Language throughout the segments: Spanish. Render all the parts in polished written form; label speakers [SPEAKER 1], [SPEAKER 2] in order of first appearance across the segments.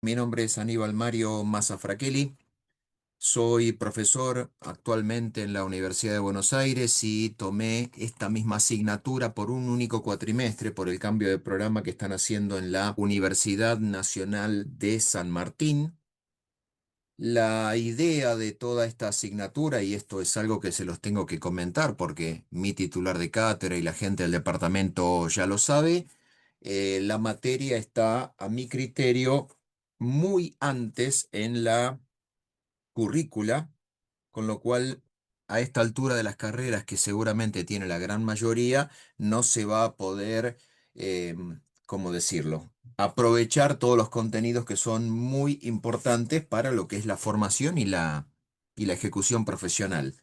[SPEAKER 1] Mi nombre es Aníbal Mario Mazzafratelli. Soy profesor actualmente en la Universidad de Buenos Aires y tomé esta misma asignatura por un único cuatrimestre por el cambio de programa que están haciendo en la Universidad Nacional de San Martín. La idea de toda esta asignatura, y esto es algo que se los tengo que comentar porque mi titular de cátedra y la gente del departamento ya lo sabe, la materia está a mi criterio muy antes en la currícula, con lo cual a esta altura de las carreras, que seguramente tiene la gran mayoría, no se va a poder, eh, ¿cómo decirlo? Aprovechar todos los contenidos que son muy importantes para lo que es la formación y la ejecución profesional.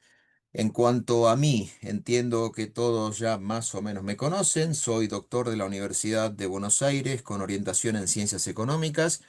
[SPEAKER 1] En cuanto a mí, entiendo que todos ya más o menos me conocen. Soy doctor de la Universidad de Buenos Aires con orientación en ciencias económicas.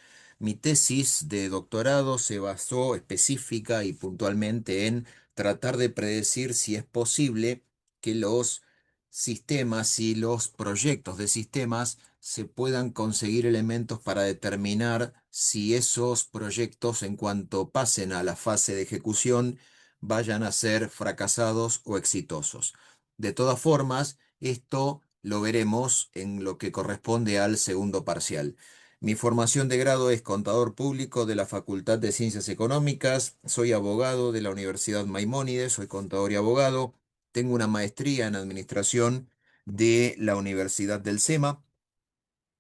[SPEAKER 1] Mi tesis de doctorado se basó específica y puntualmente en tratar de predecir si es posible que los sistemas y los proyectos de sistemas se puedan conseguir elementos para determinar si esos proyectos, en cuanto pasen a la fase de ejecución, vayan a ser fracasados o exitosos. De todas formas, esto lo veremos en lo que corresponde al segundo parcial. Mi formación de grado es contador público de la Facultad de Ciencias Económicas, soy abogado de la Universidad Maimónides, soy contador y abogado, tengo una maestría en administración de la Universidad del SEMA,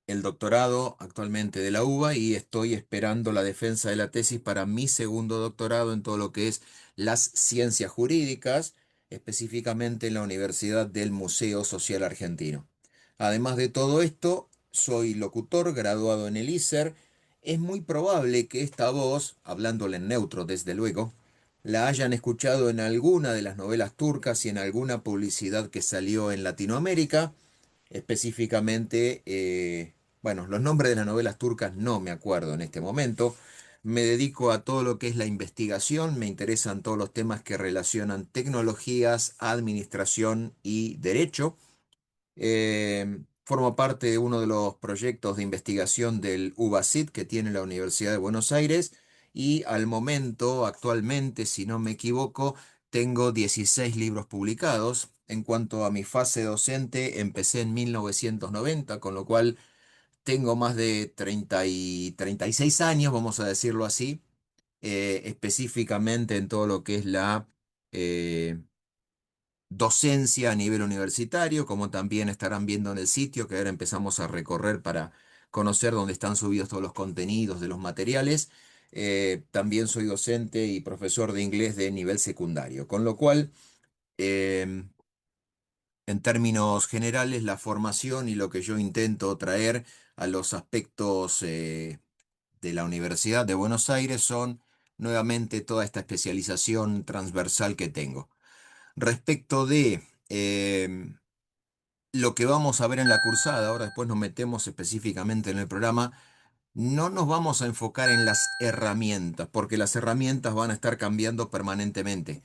[SPEAKER 1] el doctorado actualmente de la UBA y estoy esperando la defensa de la tesis para mi segundo doctorado en todo lo que es las ciencias jurídicas, específicamente en la Universidad del Museo Social Argentino. Además de todo esto, soy locutor graduado en el ISER. Es muy probable que esta voz, hablándole en neutro desde luego, la hayan escuchado en alguna de las novelas turcas y en alguna publicidad que salió en Latinoamérica. Específicamente, bueno, los nombres de las novelas turcas no me acuerdo en este momento. Me dedico a todo lo que es la investigación, me interesan todos los temas que relacionan tecnologías, administración y derecho. Formo parte de uno de los proyectos de investigación del UBASIT que tiene la Universidad de Buenos Aires y al momento, actualmente, si no me equivoco, tengo 16 libros publicados. En cuanto a mi fase docente, empecé en 1990, con lo cual tengo más de 36 años, vamos a decirlo así, específicamente en todo lo que es la eh, docencia a nivel universitario, como también estarán viendo en el sitio que ahora empezamos a recorrer para conocer dónde están subidos todos los contenidos de los materiales. También soy docente y profesor de inglés de nivel secundario, con lo cual, em, en términos generales, la formación y lo que yo intento traer a los aspectos de la Universidad de Buenos Aires son nuevamente toda esta especialización transversal que tengo. Respecto de lo que vamos a ver en la cursada, ahora después nos metemos específicamente en el programa, no nos vamos a enfocar en las herramientas, porque las herramientas van a estar cambiando permanentemente.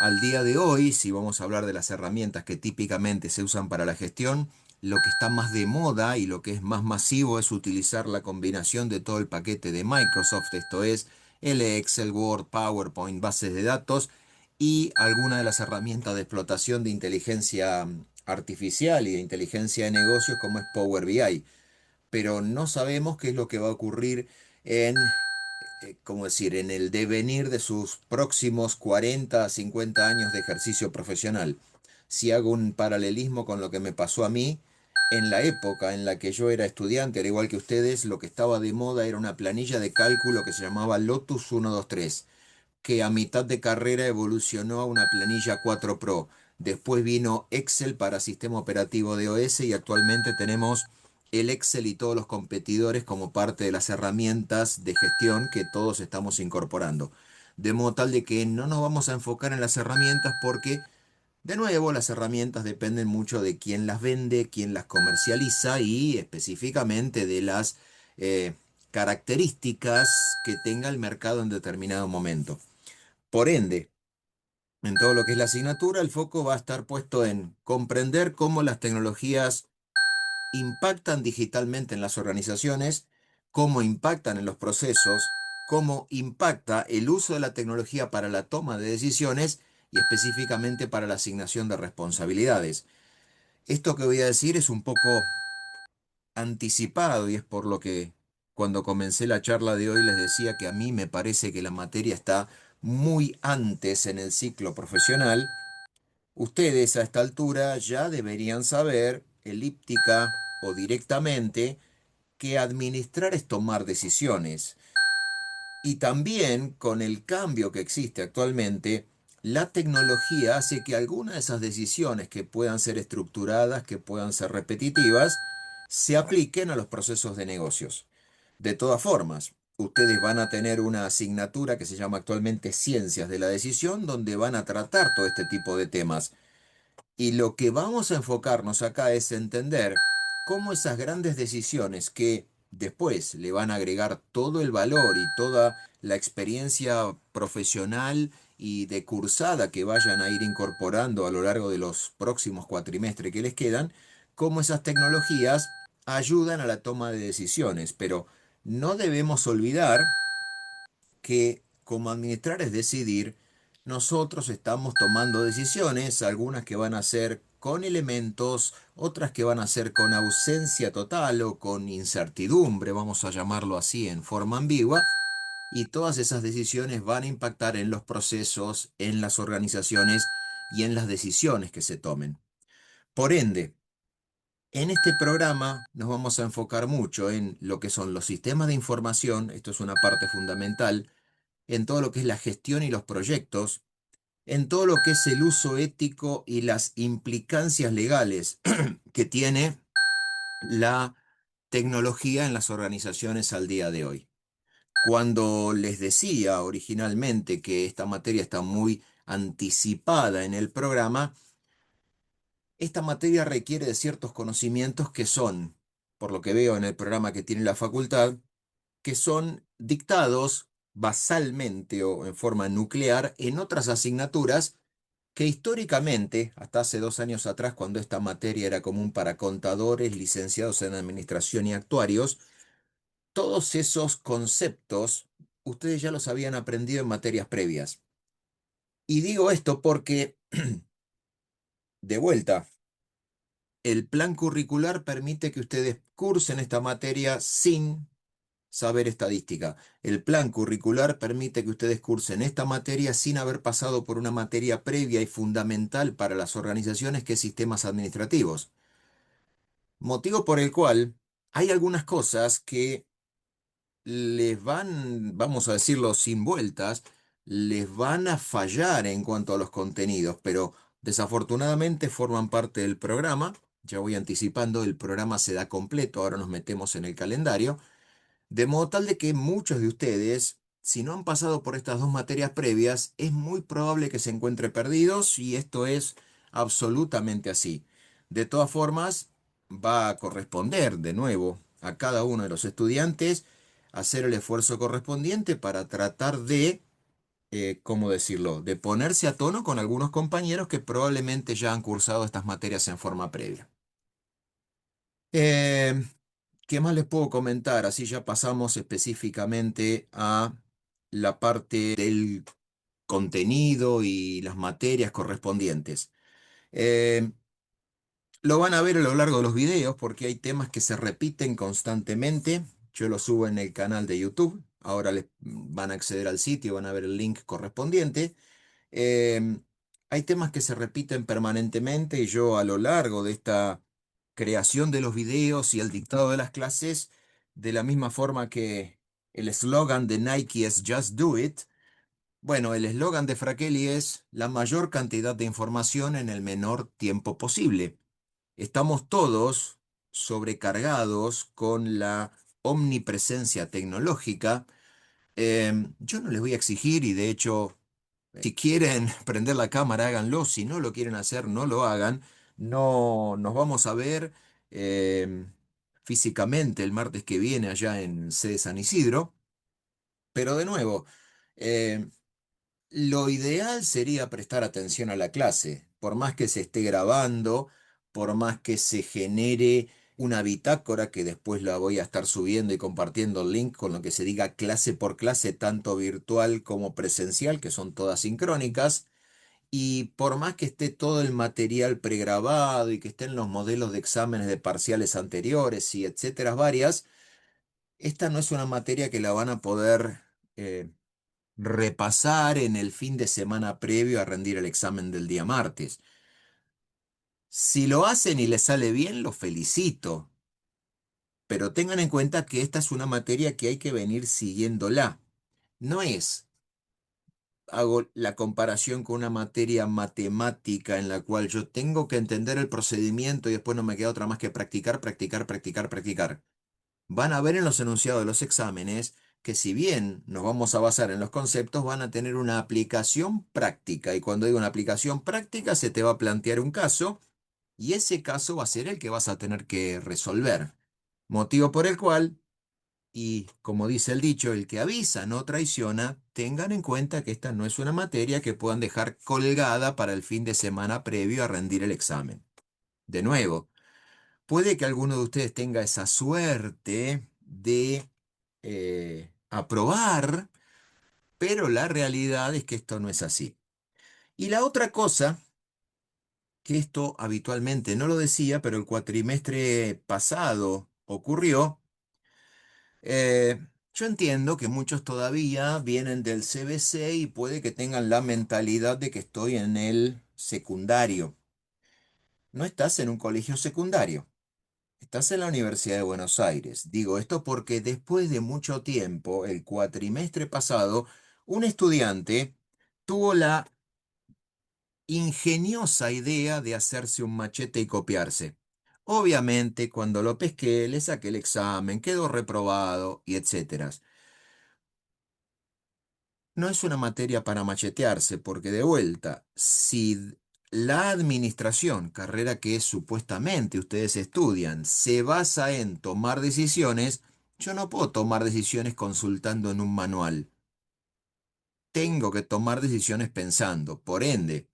[SPEAKER 1] Al día de hoy, si vamos a hablar de las herramientas que típicamente se usan para la gestión, lo que está más de moda y lo que es más masivo es utilizar la combinación de todo el paquete de Microsoft, esto es el Excel, Word, PowerPoint, bases de datos y alguna de las herramientas de explotación de inteligencia artificial y de inteligencia de negocios como es Power BI. Pero no sabemos qué es lo que va a ocurrir en, ¿cómo decir?, en el devenir de sus próximos 40 a 50 años de ejercicio profesional. Si hago un paralelismo con lo que me pasó a mí, en la época en la que yo era estudiante, al igual que ustedes, lo que estaba de moda era una planilla de cálculo que se llamaba Lotus 123, que a mitad de carrera evolucionó a una planilla 4 Pro. Después vino Excel para sistema operativo de OS y actualmente tenemos el Excel y todos los competidores como parte de las herramientas de gestión que todos estamos incorporando. De modo tal de que no nos vamos a enfocar en las herramientas porque, de nuevo, las herramientas dependen mucho de quién las vende, quién las comercializa y específicamente de las eh, características que tenga el mercado en determinado momento. Por ende, en todo lo que es la asignatura, el foco va a estar puesto en comprender cómo las tecnologías impactan digitalmente en las organizaciones, cómo impactan en los procesos, cómo impacta el uso de la tecnología para la toma de decisiones y específicamente para la asignación de responsabilidades. Esto que voy a decir es un poco anticipado y es por lo que cuando comencé la charla de hoy les decía que a mí me parece que la materia está muy antes en el ciclo profesional. Ustedes a esta altura ya deberían saber, elíptica o directamente, que administrar es tomar decisiones. Y también con el cambio que existe actualmente, la tecnología hace que algunas de esas decisiones que puedan ser estructuradas, que puedan ser repetitivas, se apliquen a los procesos de negocios. De todas formas, ustedes van a tener una asignatura que se llama actualmente Ciencias de la Decisión, donde van a tratar todo este tipo de temas. Y lo que vamos a enfocarnos acá es entender cómo esas grandes decisiones que después le van a agregar todo el valor y toda la experiencia profesional y de cursada que vayan a ir incorporando a lo largo de los próximos cuatrimestres que les quedan, cómo esas tecnologías ayudan a la toma de decisiones. Pero no debemos olvidar que como administrar es decidir, nosotros estamos tomando decisiones, algunas que van a ser con elementos, otras que van a ser con ausencia total o con incertidumbre, vamos a llamarlo así en forma ambigua, y todas esas decisiones van a impactar en los procesos, en las organizaciones y en las decisiones que se tomen. Por ende, en este programa nos vamos a enfocar mucho en lo que son los sistemas de información, esto es una parte fundamental, en todo lo que es la gestión y los proyectos, en todo lo que es el uso ético y las implicancias legales que tiene la tecnología en las organizaciones al día de hoy. Cuando les decía originalmente que esta materia está muy anticipada en el programa, esta materia requiere de ciertos conocimientos que son, por lo que veo en el programa que tiene la facultad, que son dictados basalmente o en forma nuclear en otras asignaturas que históricamente, hasta hace 2 años atrás, cuando esta materia era común para contadores, licenciados en administración y actuarios, todos esos conceptos ustedes ya los habían aprendido en materias previas. Y digo esto porque, de vuelta, el plan curricular permite que ustedes cursen esta materia sin saber estadística. El plan curricular permite que ustedes cursen esta materia sin haber pasado por una materia previa y fundamental para las organizaciones que es sistemas administrativos. Motivo por el cual hay algunas cosas que les van, vamos a decirlo sin vueltas, les van a fallar en cuanto a los contenidos, pero desafortunadamente forman parte del programa. Ya voy anticipando, el programa se da completo, ahora nos metemos en el calendario. De modo tal de que muchos de ustedes, si no han pasado por estas dos materias previas, es muy probable que se encuentren perdidos y esto es absolutamente así. De todas formas, va a corresponder de nuevo a cada uno de los estudiantes hacer el esfuerzo correspondiente para tratar de, ¿cómo decirlo?, de ponerse a tono con algunos compañeros que probablemente ya han cursado estas materias en forma previa. Eh, ¿Qué más les puedo comentar? Así ya pasamos específicamente a la parte del contenido y las materias correspondientes. Eh, lo van a ver a lo largo de los videos porque hay temas que se repiten constantemente. Yo lo subo en el canal de YouTube. Ahora les van a acceder al sitio, van a ver el link correspondiente. Em, Hay temas que se repiten permanentemente y yo a lo largo de esta creación de los videos y el dictado de las clases, de la misma forma que el eslogan de Nike es Just Do It, bueno, el eslogan de Frakelli es la mayor cantidad de información en el menor tiempo posible. Estamos todos sobrecargados con la omnipresencia tecnológica. Yo no les voy a exigir y de hecho si quieren prender la cámara, háganlo. Si no lo quieren hacer, no lo hagan. No nos vamos a ver eh, físicamente el martes que viene allá en sede San Isidro. Pero de nuevo, eh, lo ideal sería prestar atención a la clase, por más que se esté grabando, por más que se genere una bitácora que después la voy a estar subiendo y compartiendo el link con lo que se diga clase por clase, tanto virtual como presencial, que son todas sincrónicas. Y por más que esté todo el material pregrabado y que estén los modelos de exámenes de parciales anteriores y etcétera, varias, esta no es una materia que la van a poder repasar en el fin de semana previo a rendir el examen del día martes. Si lo hacen y les sale bien, los felicito, pero tengan en cuenta que esta es una materia que hay que venir siguiéndola. No es, hago la comparación con una materia matemática en la cual yo tengo que entender el procedimiento y después no me queda otra más que practicar, practicar, practicar, practicar. Van a ver en los enunciados de los exámenes que si bien nos vamos a basar en los conceptos, van a tener una aplicación práctica. Y cuando digo una aplicación práctica, se te va a plantear un caso y ese caso va a ser el que vas a tener que resolver. Motivo por el cual, y como dice el dicho, el que avisa no traiciona, tengan en cuenta que esta no es una materia que puedan dejar colgada para el fin de semana previo a rendir el examen. De nuevo, puede que alguno de ustedes tenga esa suerte de aprobar, pero la realidad es que esto no es así. Y la otra cosa, que esto habitualmente no lo decía, pero el cuatrimestre pasado ocurrió, yo entiendo que muchos todavía vienen del CBC y puede que tengan la mentalidad de que estoy en el secundario. No estás en un colegio secundario. Estás en la Universidad de Buenos Aires. Digo esto porque después de mucho tiempo, el cuatrimestre pasado, un estudiante tuvo la ingeniosa idea de hacerse un machete y copiarse. Obviamente, cuando lo pesqué, le saqué el examen, quedó reprobado y etcétera. No es una materia para machetearse, porque de vuelta, si la administración, carrera que supuestamente ustedes estudian, se basa en tomar decisiones, yo no puedo tomar decisiones consultando en un manual. Tengo que tomar decisiones pensando. Por ende,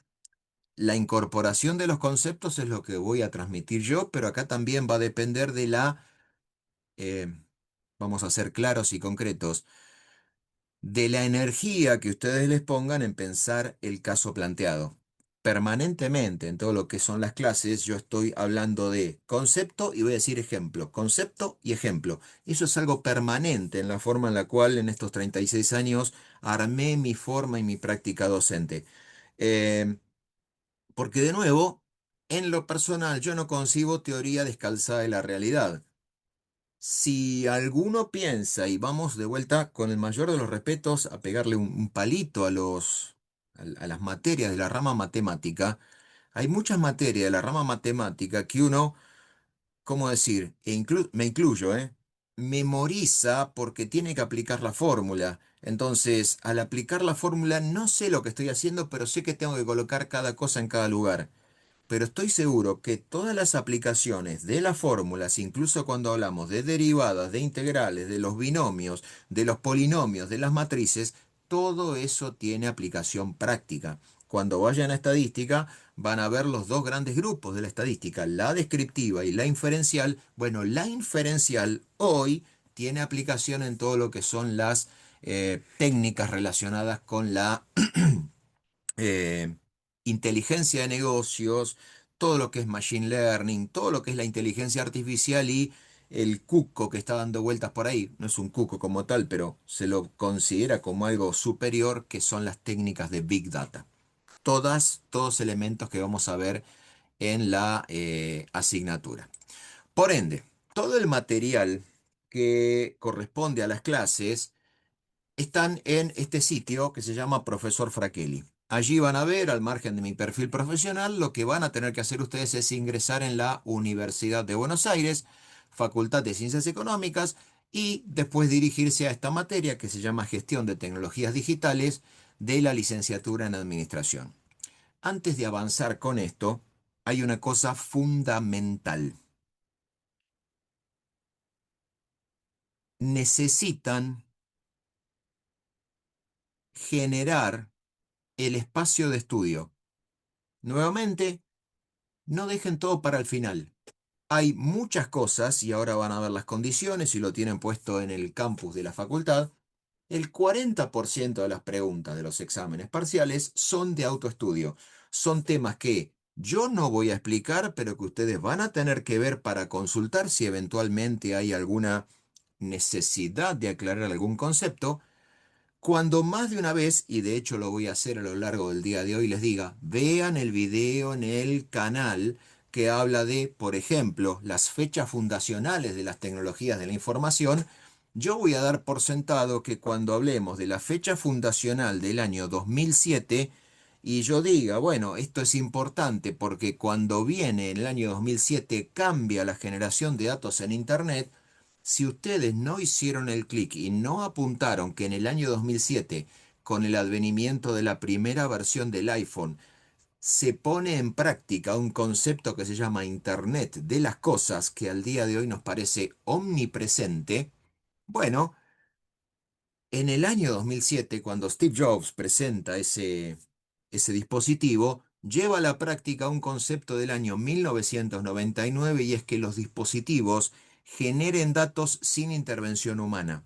[SPEAKER 1] la incorporación de los conceptos es lo que voy a transmitir yo, pero acá también va a depender de eh, vamos a ser claros y concretos, de la energía que ustedes les pongan en pensar el caso planteado. Permanentemente en todo lo que son las clases, yo estoy hablando de concepto y voy a decir ejemplo, concepto y ejemplo. Eso es algo permanente en la forma en la cual en estos 36 años armé mi forma y mi práctica docente. Eh, Porque de nuevo, en lo personal, yo no concibo teoría descalzada de la realidad. Si alguno piensa, y vamos de vuelta con el mayor de los respetos a pegarle un palito a las materias de la rama matemática, hay muchas materias de la rama matemática que uno, ¿cómo decir? Me incluyo, ¿eh? Memoriza porque tiene que aplicar la fórmula. Entonces, al aplicar la fórmula, no sé lo que estoy haciendo, pero sé que tengo que colocar cada cosa en cada lugar. Pero estoy seguro que todas las aplicaciones de las fórmulas, incluso cuando hablamos de derivadas, de integrales, de los binomios, de los polinomios, de las matrices, todo eso tiene aplicación práctica. Cuando vayan a estadística, van a ver los dos grandes grupos de la estadística, la descriptiva y la inferencial. Bueno, la inferencial hoy tiene aplicación en todo lo que son las técnicas relacionadas con la eh, inteligencia de negocios, todo lo que es machine learning, todo lo que es la inteligencia artificial y el cuco que está dando vueltas por ahí. No es un cuco como tal, pero se lo considera como algo superior, que son las técnicas de Big Data. Todos elementos que vamos a ver en la asignatura. Por ende, todo el material que corresponde a las clases están en este sitio que se llama Profesor Fraquelli. Allí van a ver, al margen de mi perfil profesional, lo que van a tener que hacer ustedes es ingresar en la Universidad de Buenos Aires, Facultad de Ciencias Económicas, y después dirigirse a esta materia que se llama Gestión de Tecnologías Digitales de la licenciatura en Administración. Antes de avanzar con esto, hay una cosa fundamental. Necesitan generar el espacio de estudio. Nuevamente, no dejen todo para el final. Hay muchas cosas, y ahora van a ver las condiciones, y lo tienen puesto en el campus de la facultad. El 40% de las preguntas de los exámenes parciales son de autoestudio. Son temas que yo no voy a explicar, pero que ustedes van a tener que ver para consultar si eventualmente hay alguna necesidad de aclarar algún concepto. Cuando más de una vez, y de hecho lo voy a hacer a lo largo del día de hoy, les diga, vean el video en el canal que habla de, por ejemplo, las fechas fundacionales de las tecnologías de la información, yo voy a dar por sentado que cuando hablemos de la fecha fundacional del año 2007, y yo diga, bueno, esto es importante porque cuando viene el año 2007 cambia la generación de datos en Internet. Si ustedes no hicieron el clic y no apuntaron que en el año 2007, con el advenimiento de la primera versión del iPhone, se pone en práctica un concepto que se llama Internet de las cosas, que al día de hoy nos parece omnipresente, bueno, en el año 2007, cuando Steve Jobs presenta ese dispositivo, lleva a la práctica un concepto del año 1999 y es que los dispositivos generen datos sin intervención humana.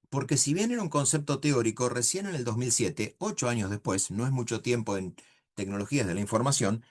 [SPEAKER 1] Porque si bien era un concepto teórico, recién en el 2007, 8 años después, no es mucho tiempo en tecnologías de la información,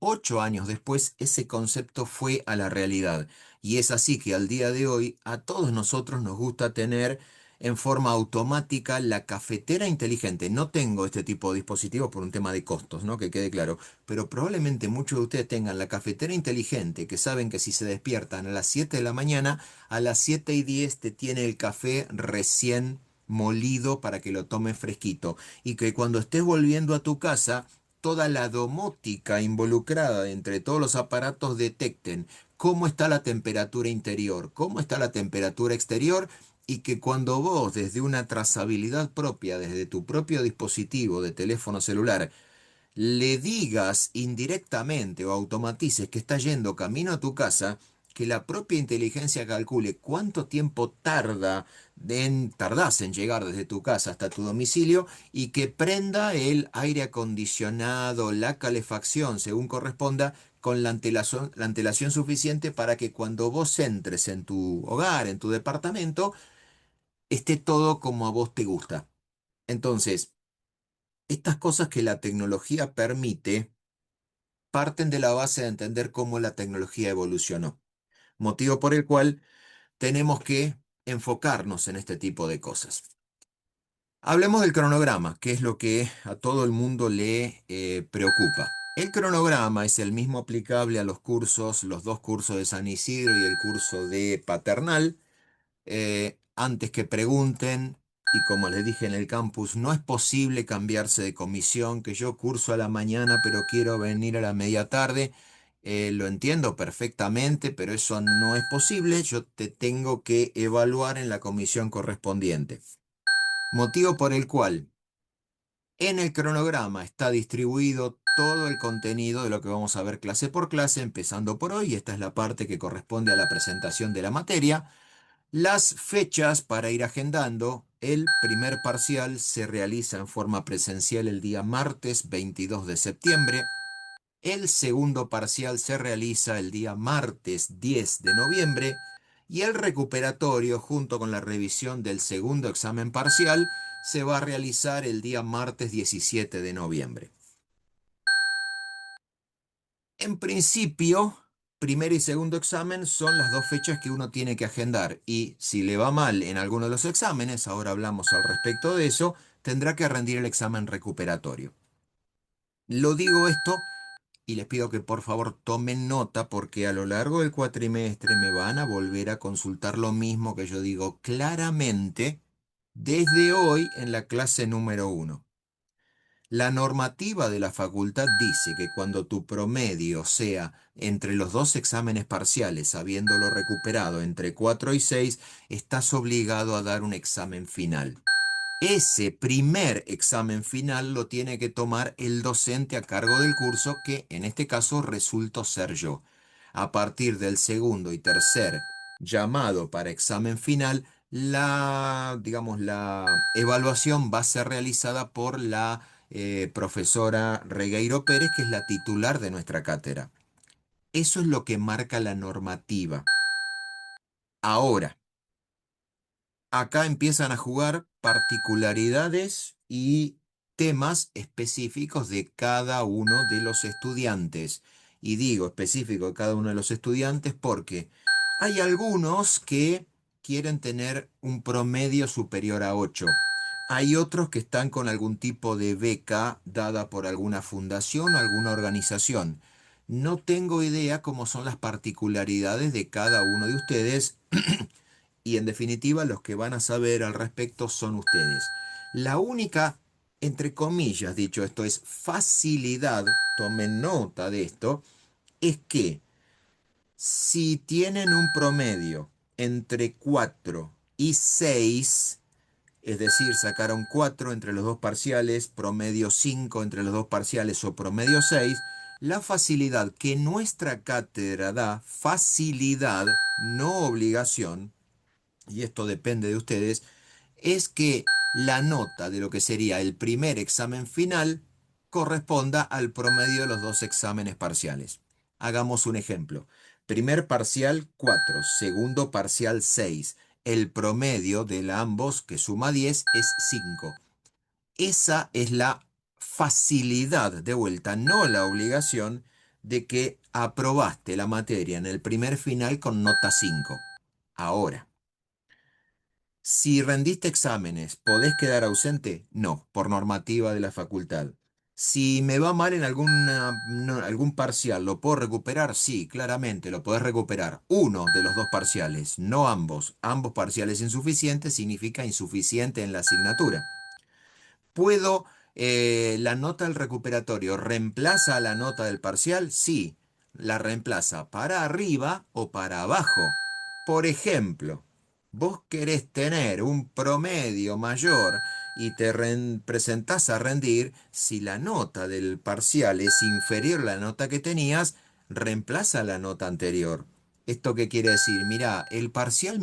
[SPEAKER 1] 8 años después ese concepto fue a la realidad. Y es así que al día de hoy a todos nosotros nos gusta tener en forma automática la cafetera inteligente. No tengo este tipo de dispositivos por un tema de costos, ¿no? Que quede claro. Pero probablemente muchos de ustedes tengan la cafetera inteligente, que saben que si se despiertan a las 7 de la mañana, a las 7:10 te tiene el café recién molido para que lo tomes fresquito. Y que cuando estés volviendo a tu casa, toda la domótica involucrada entre todos los aparatos detecten cómo está la temperatura interior, cómo está la temperatura exterior, y que cuando vos desde una trazabilidad propia, desde tu propio dispositivo de teléfono celular, le digas indirectamente o automatices que está yendo camino a tu casa, que la propia inteligencia calcule cuánto tiempo tardás en llegar desde tu casa hasta tu domicilio y que prenda el aire acondicionado, la calefacción, según corresponda, con la antelación suficiente para que cuando vos entres en tu hogar, en tu departamento, esté todo como a vos te gusta. Entonces, estas cosas que la tecnología permite parten de la base de entender cómo la tecnología evolucionó, motivo por el cual tenemos que enfocarnos en este tipo de cosas. Hablemos del cronograma, que es lo que a todo el mundo le preocupa. El cronograma es el mismo aplicable a los cursos, los dos cursos de San Isidro y el curso de Paternal. Antes que pregunten, y como les dije en el campus, no es posible cambiarse de comisión, que yo curso a la mañana, pero quiero venir a la media tarde. Lo entiendo perfectamente, pero eso no es posible. Yo te tengo que evaluar en la comisión correspondiente. Motivo por el cual en el cronograma está distribuido todo el contenido de lo que vamos a ver clase por clase, empezando por hoy. Esta es la parte que corresponde a la presentación de la materia. Las fechas para ir agendando. El primer parcial se realiza en forma presencial el día martes 22 de septiembre. El segundo parcial se realiza el día martes 10 de noviembre. Y el recuperatorio, junto con la revisión del segundo examen parcial, se va a realizar el día martes 17 de noviembre. En principio, primer y segundo examen son las dos fechas que uno tiene que agendar y si le va mal en alguno de los exámenes, ahora hablamos al respecto de eso, tendrá que rendir el examen recuperatorio. Lo digo esto y les pido que por favor tomen nota porque a lo largo del cuatrimestre me van a volver a consultar lo mismo que yo digo claramente desde hoy en la clase número 1. La normativa de la facultad dice que cuando tu promedio sea entre los dos exámenes parciales, habiéndolo recuperado entre 4 y 6, estás obligado a dar un examen final. Ese primer examen final lo tiene que tomar el docente a cargo del curso, que en este caso resulto ser yo. A partir del segundo y tercer llamado para examen final, digamos, la evaluación va a ser realizada por la profesora Regueiro Pérez, que es la titular de nuestra cátedra. Eso es lo que marca la normativa. Ahora, acá empiezan a jugar particularidades y temas específicos de cada uno de los estudiantes. Y digo específico de cada uno de los estudiantes porque hay algunos que quieren tener un promedio superior a 8. Hay otros que están con algún tipo de beca dada por alguna fundación o alguna organización. No tengo idea cómo son las particularidades de cada uno de ustedes y en definitiva los que van a saber al respecto son ustedes. La única, entre comillas, dicho esto, es facilidad, tomen nota de esto, es que si tienen un promedio entre 4 y 6, es decir, sacaron 4 entre los dos parciales, promedio 5 entre los dos parciales o promedio 6, la facilidad que nuestra cátedra da, facilidad, no obligación, y esto depende de ustedes, es que la nota de lo que sería el primer examen final corresponda al promedio de los dos exámenes parciales. Hagamos un ejemplo. Primer parcial 4, segundo parcial 6. El promedio de ambos, que suma 10, es 5. Esa es la facilidad de vuelta, no la obligación de que aprobaste la materia en el primer final con nota 5. Ahora, si rendiste exámenes, ¿podés quedar ausente? No, por normativa de la facultad. Si me va mal en algún parcial, ¿lo puedo recuperar? Sí, claramente, lo podés recuperar. Uno de los dos parciales, no ambos. Ambos parciales insuficientes significa insuficiente en la asignatura. ¿Puedo, la nota del recuperatorio reemplaza la nota del parcial? Sí, la reemplaza para arriba o para abajo. Por ejemplo, vos querés tener un promedio mayor y te presentás a rendir, si la nota del parcial es inferior a la nota que tenías, reemplaza la nota anterior. ¿Esto qué quiere decir? Mirá, el parcial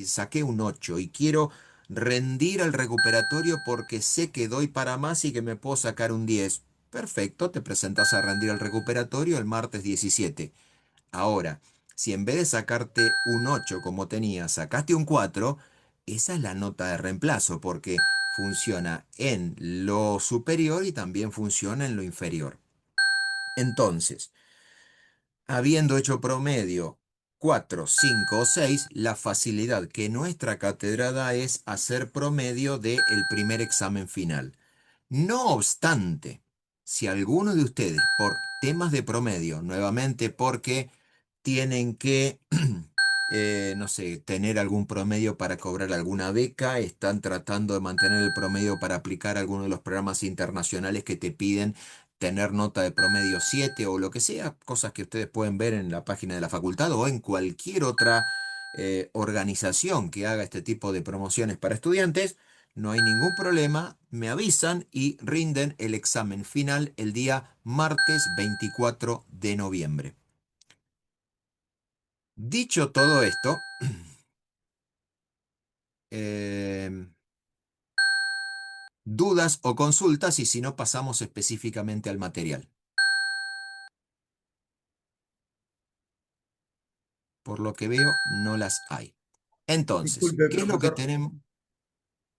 [SPEAKER 1] saqué un 8 y quiero rendir al recuperatorio porque sé que doy para más y que me puedo sacar un 10. Perfecto, te presentas a rendir al recuperatorio el martes 17. Ahora, si en vez de sacarte un 8 como tenías, sacaste un 4, esa es la nota de reemplazo porque funciona en lo superior y también funciona en lo inferior. Entonces, habiendo hecho promedio 4, 5 o 6, la facilidad que nuestra cátedra da es hacer promedio del primer examen final. No obstante, si alguno de ustedes, por temas de promedio, nuevamente porque tienen que, no sé, tener algún promedio para cobrar alguna beca, están tratando de mantener el promedio para aplicar alguno de los programas internacionales que te piden tener nota de promedio 7 o lo que sea, cosas que ustedes pueden ver en la página de la facultad o en cualquier otra organización que haga este tipo de promociones para estudiantes. No hay ningún problema, me avisan y rinden el examen final el día martes 24 de noviembre. Dicho todo esto, em, dudas o consultas y si no pasamos específicamente al material. Por lo que veo, no las hay. Entonces,
[SPEAKER 2] Disculpe,
[SPEAKER 1] ¿qué es lo que
[SPEAKER 2] profesor.
[SPEAKER 1] tenemos?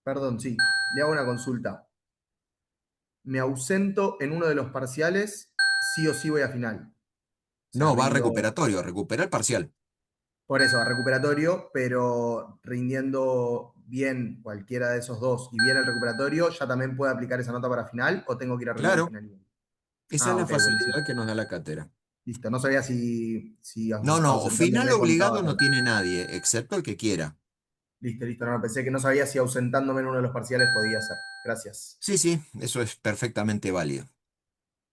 [SPEAKER 2] Perdón, sí. Le hago una consulta. Me ausento en uno de los parciales, sí o sí voy a final. O sea,
[SPEAKER 1] No, va a
[SPEAKER 2] rindo,
[SPEAKER 1] recuperatorio, recupera el parcial.
[SPEAKER 2] por eso, a recuperatorio, pero rindiendo bien cualquiera de esos dos y bien el recuperatorio, ¿ya también puedo aplicar esa nota para final o tengo que ir a rendir al
[SPEAKER 1] Claro,
[SPEAKER 2] final igual?
[SPEAKER 1] esa es
[SPEAKER 2] Ah,
[SPEAKER 1] la
[SPEAKER 2] ok, buenísimo.
[SPEAKER 1] facilidad que nos da la cátedra.
[SPEAKER 2] Listo. No sabía si
[SPEAKER 1] No, no, o final
[SPEAKER 2] ausentándome
[SPEAKER 1] obligado
[SPEAKER 2] contaba
[SPEAKER 1] no
[SPEAKER 2] también.
[SPEAKER 1] tiene nadie, excepto el que quiera.
[SPEAKER 2] Listo, listo. No, pensé que no sabía si ausentándome en uno de los parciales podía ser. Gracias.
[SPEAKER 1] Sí, sí, eso es perfectamente válido.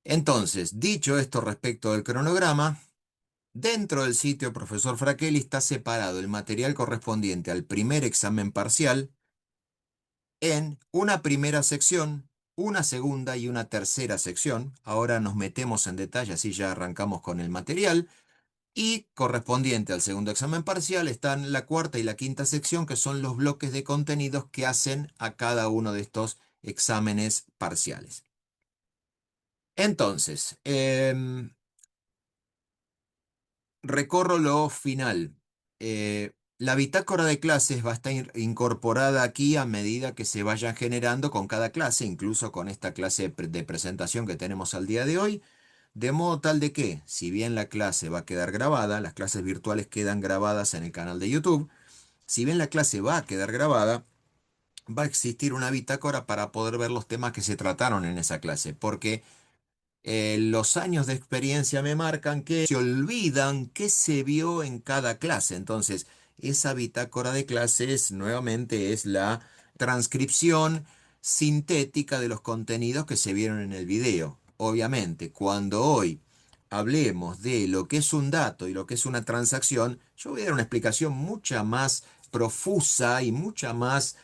[SPEAKER 1] Entonces, dicho esto respecto del cronograma, dentro del sitio Profesor Fraquelli está separado el material correspondiente al primer examen parcial en una primera sección, una segunda y una tercera sección. Ahora nos metemos en detalle, así ya arrancamos con el material. Y correspondiente al segundo examen parcial están la cuarta y la quinta sección, que son los bloques de contenidos que hacen a cada uno de estos exámenes parciales. Entonces, recorro lo final. La bitácora de clases va a estar incorporada aquí a medida que se vayan generando con cada clase, incluso con esta clase de presentación que tenemos al día de hoy, de modo tal de que, si bien la clase va a quedar grabada, las clases virtuales quedan grabadas en el canal de YouTube, si bien la clase va a quedar grabada, va a existir una bitácora para poder ver los temas que se trataron en esa clase, porque los años de experiencia me marcan que se olvidan qué se vio en cada clase. Entonces, esa bitácora de clases nuevamente es la transcripción sintética de los contenidos que se vieron en el video. Obviamente, cuando hoy hablemos de lo que es un dato y lo que es una transacción, yo voy a dar una explicación mucha más profusa y mucha más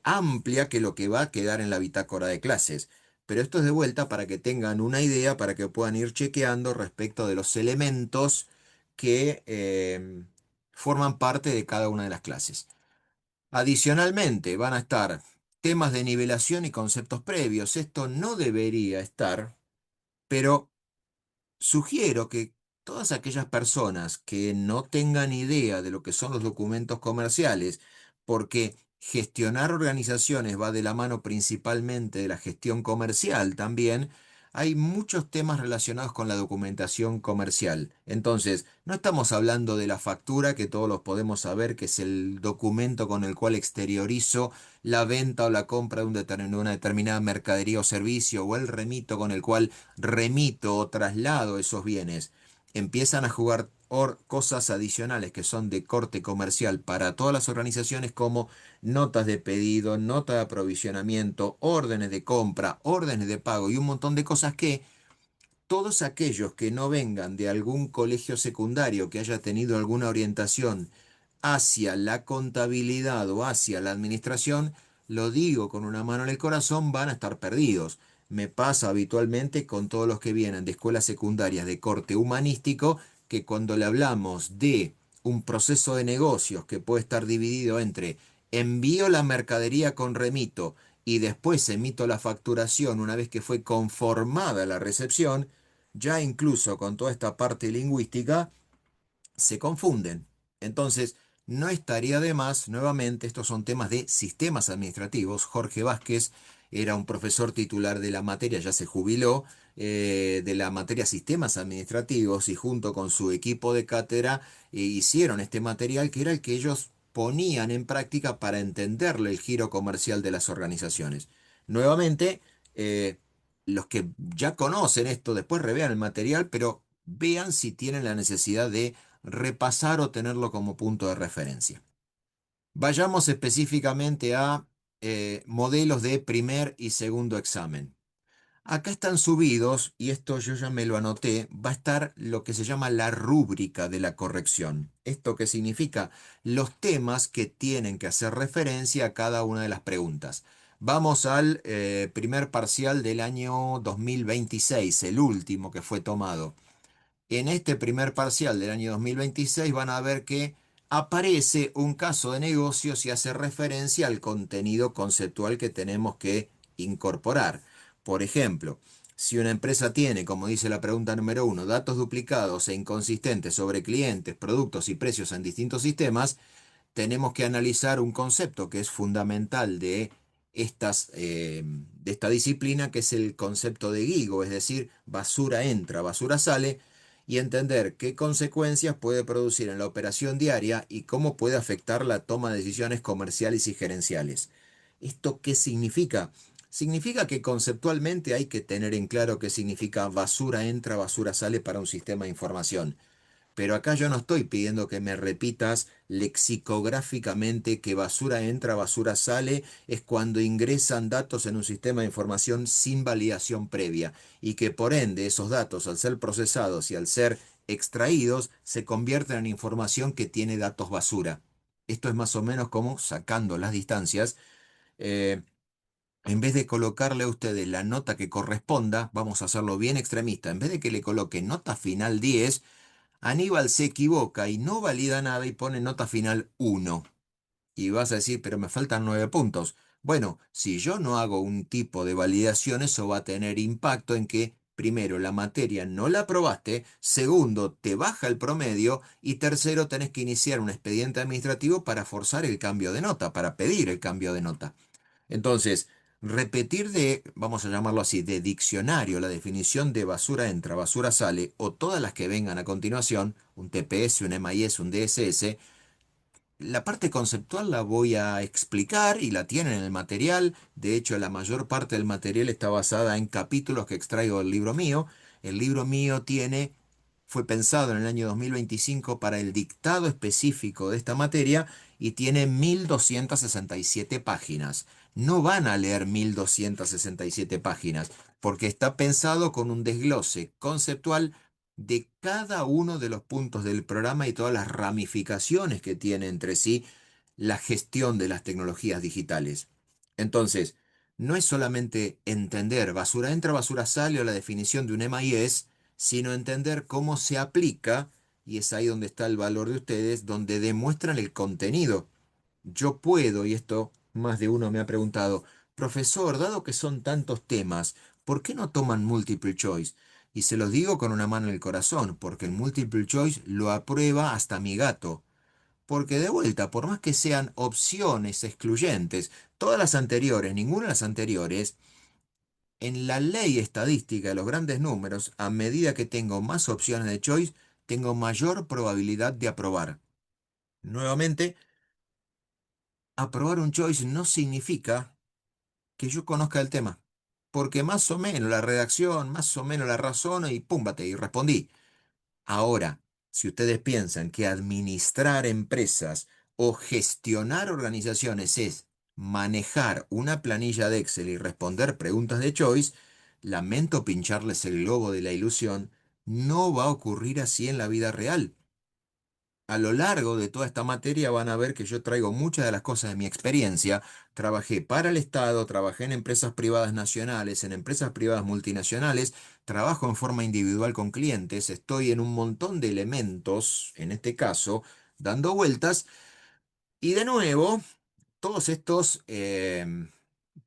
[SPEAKER 1] amplia que lo que va a quedar en la bitácora de clases. Pero esto es de vuelta para que tengan una idea, para que puedan ir chequeando respecto de los elementos que forman parte de cada una de las clases. Adicionalmente, van a estar temas de nivelación y conceptos previos. Esto no debería estar, pero sugiero que todas aquellas personas que no tengan idea de lo que son los documentos comerciales, porque gestionar organizaciones va de la mano principalmente de la gestión comercial también, hay muchos temas relacionados con la documentación comercial. Entonces, no estamos hablando de la factura, que todos los podemos saber, que es el documento con el cual exteriorizo la venta o la compra de, de una determinada mercadería o servicio, o el remito con el cual remito o traslado esos bienes. Empiezan a jugar cosas adicionales que son de corte comercial para todas las organizaciones, como notas de pedido, nota de aprovisionamiento, órdenes de compra, órdenes de pago y un montón de cosas que todos aquellos que no vengan de algún colegio secundario que haya tenido alguna orientación hacia la contabilidad o hacia la administración, lo digo con una mano en el corazón, van a estar perdidos. Me pasa habitualmente con todos los que vienen de escuelas secundarias de corte humanístico, que cuando le hablamos de un proceso de negocios que puede estar dividido entre envío la mercadería con remito y después emito la facturación una vez que fue conformada la recepción, ya incluso con toda esta parte lingüística, se confunden. Entonces, no estaría de más, nuevamente, estos son temas de sistemas administrativos. Jorge Vázquez era un profesor titular de la materia, ya se jubiló, de la materia sistemas administrativos, y junto con su equipo de cátedra hicieron este material que era el que ellos ponían en práctica para entenderle el giro comercial de las organizaciones. Nuevamente, los que ya conocen esto, después revean el material, pero vean si tienen la necesidad de repasar o tenerlo como punto de referencia. Vayamos específicamente a modelos de primer y segundo examen. Acá están subidos, y esto yo ya me lo anoté, va a estar lo que se llama la rúbrica de la corrección. ¿Esto qué significa? Los temas que tienen que hacer referencia a cada una de las preguntas. Vamos al primer parcial del año 2026, el último que fue tomado. En este primer parcial del año 2026 van a ver que aparece un caso de negocios y hace referencia al contenido conceptual que tenemos que incorporar. Por ejemplo, si una empresa tiene, como dice la pregunta número uno, datos duplicados e inconsistentes sobre clientes, productos y precios en distintos sistemas, tenemos que analizar un concepto que es fundamental de esta disciplina, que es el concepto de GIGO, es decir, basura entra, basura sale, y entender qué consecuencias puede producir en la operación diaria y cómo puede afectar la toma de decisiones comerciales y gerenciales. ¿Esto qué significa? Significa que conceptualmente hay que tener en claro qué significa basura entra, basura sale para un sistema de información. Pero acá yo no estoy pidiendo que me repitas lexicográficamente que basura entra, basura sale, es cuando ingresan datos en un sistema de información sin validación previa, y que por ende esos datos, al ser procesados y al ser extraídos, se convierten en información que tiene datos basura. Esto es más o menos como, sacando las distancias, eh, en vez de colocarle a ustedes la nota que corresponda, vamos a hacerlo bien extremista, en vez de que le coloque nota final 10, Aníbal se equivoca y no valida nada y pone nota final 1. Y vas a decir, pero me faltan 9 puntos. Bueno, si yo no hago un tipo de validación, eso va a tener impacto en que primero, la materia no la aprobaste, segundo, te baja el promedio y tercero, tenés que iniciar un expediente administrativo para forzar el cambio de nota, para pedir el cambio de nota. Entonces, repetir de, vamos a llamarlo así, de diccionario la definición de basura entra, basura sale, o todas las que vengan a continuación, un TPS, un MIS, un DSS, la parte conceptual la voy a explicar y la tienen en el material. De hecho, la mayor parte del material está basada en capítulos que extraigo del libro mío. El libro mío fue pensado en el año 2025 para el dictado específico de esta materia y tiene 1267 páginas. No van a leer 1267 páginas porque está pensado con un desglose conceptual de cada uno de los puntos del programa y todas las ramificaciones que tiene entre sí la gestión de las tecnologías digitales. Entonces, no es solamente entender basura entra, basura sale o la definición de un MIS, sino entender cómo se aplica, y es ahí donde está el valor de ustedes, donde demuestran el contenido. Yo puedo, y esto más de uno me ha preguntado, profesor, dado que son tantos temas, ¿por qué no toman multiple choice? Y se los digo con una mano en el corazón, porque el multiple choice lo aprueba hasta mi gato. Porque de vuelta, por más que sean opciones excluyentes, todas las anteriores, ninguna de las anteriores, en la ley estadística de los grandes números, a medida que tengo más opciones de choice, tengo mayor probabilidad de aprobar. Nuevamente, aprobar un choice no significa que yo conozca el tema, porque más o menos la redacción, más o menos la razón y púmbate, y respondí. Ahora, si ustedes piensan que administrar empresas o gestionar organizaciones es manejar una planilla de Excel y responder preguntas de choice, lamento pincharles el globo de la ilusión, no va a ocurrir así en la vida real. A lo largo de toda esta materia van a ver que yo traigo muchas de las cosas de mi experiencia. Trabajé para el Estado, trabajé en empresas privadas nacionales, en empresas privadas multinacionales, trabajo en forma individual con clientes, estoy en un montón de elementos, en este caso, dando vueltas. Y de nuevo, todos estos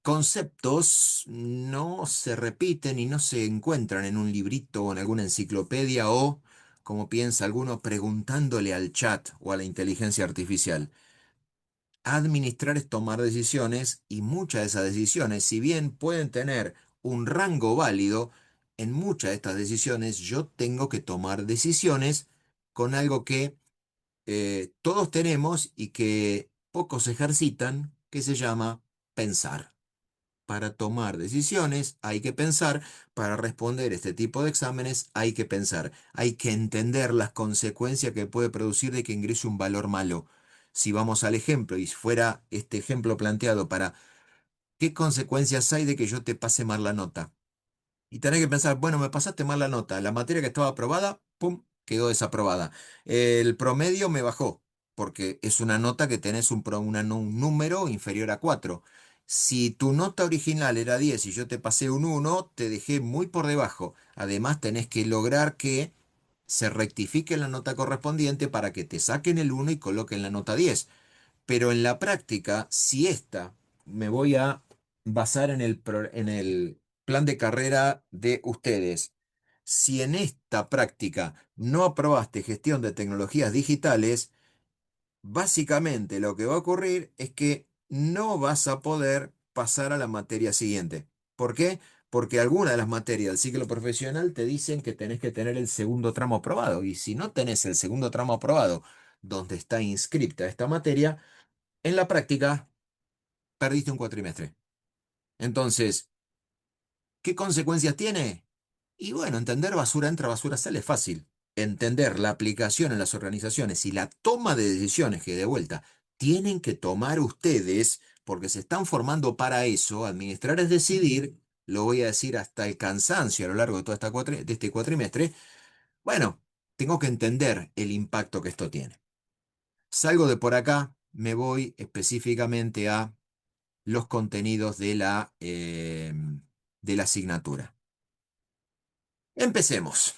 [SPEAKER 1] conceptos no se repiten y no se encuentran en un librito o en alguna enciclopedia o, como piensa alguno, preguntándole al chat o a la inteligencia artificial. Administrar es tomar decisiones y muchas de esas decisiones, si bien pueden tener un rango válido, en muchas de estas decisiones yo tengo que tomar decisiones con algo que todos tenemos y que pocos ejercitan, que se llama pensar. Para tomar decisiones hay que pensar, para responder este tipo de exámenes hay que pensar, hay que entender las consecuencias que puede producir de que ingrese un valor malo. Si vamos al ejemplo y fuera este ejemplo planteado para qué consecuencias hay de que yo te pase mal la nota. Y tenés que pensar, bueno, me pasaste mal la nota. La materia que estaba aprobada, pum, quedó desaprobada. El promedio me bajó, porque es una nota que tenés un número inferior a 4. Si tu nota original era 10 y yo te pasé un 1, te dejé muy por debajo. Además, tenés que lograr que se rectifique la nota correspondiente para que te saquen el 1 y coloquen la nota 10. Pero en la práctica, si esta me voy a basar en el plan de carrera de ustedes, si en esta práctica no aprobaste gestión de tecnologías digitales, básicamente lo que va a ocurrir es que no vas a poder pasar a la materia siguiente. ¿Por qué? Porque algunas de las materias del ciclo profesional te dicen que tenés que tener el segundo tramo aprobado. Y si no tenés el segundo tramo aprobado, donde está inscripta esta materia, en la práctica, perdiste un cuatrimestre. Entonces, ¿qué consecuencias tiene? Y bueno, entender basura entra, basura sale es fácil. Entender la aplicación en las organizaciones y la toma de decisiones que de vuelta tienen que tomar ustedes, porque se están formando para eso, administrar es decidir, lo voy a decir hasta el cansancio a lo largo de todo de este cuatrimestre. Bueno, tengo que entender el impacto que esto tiene. Salgo de por acá, me voy específicamente a los contenidos de la asignatura. Empecemos.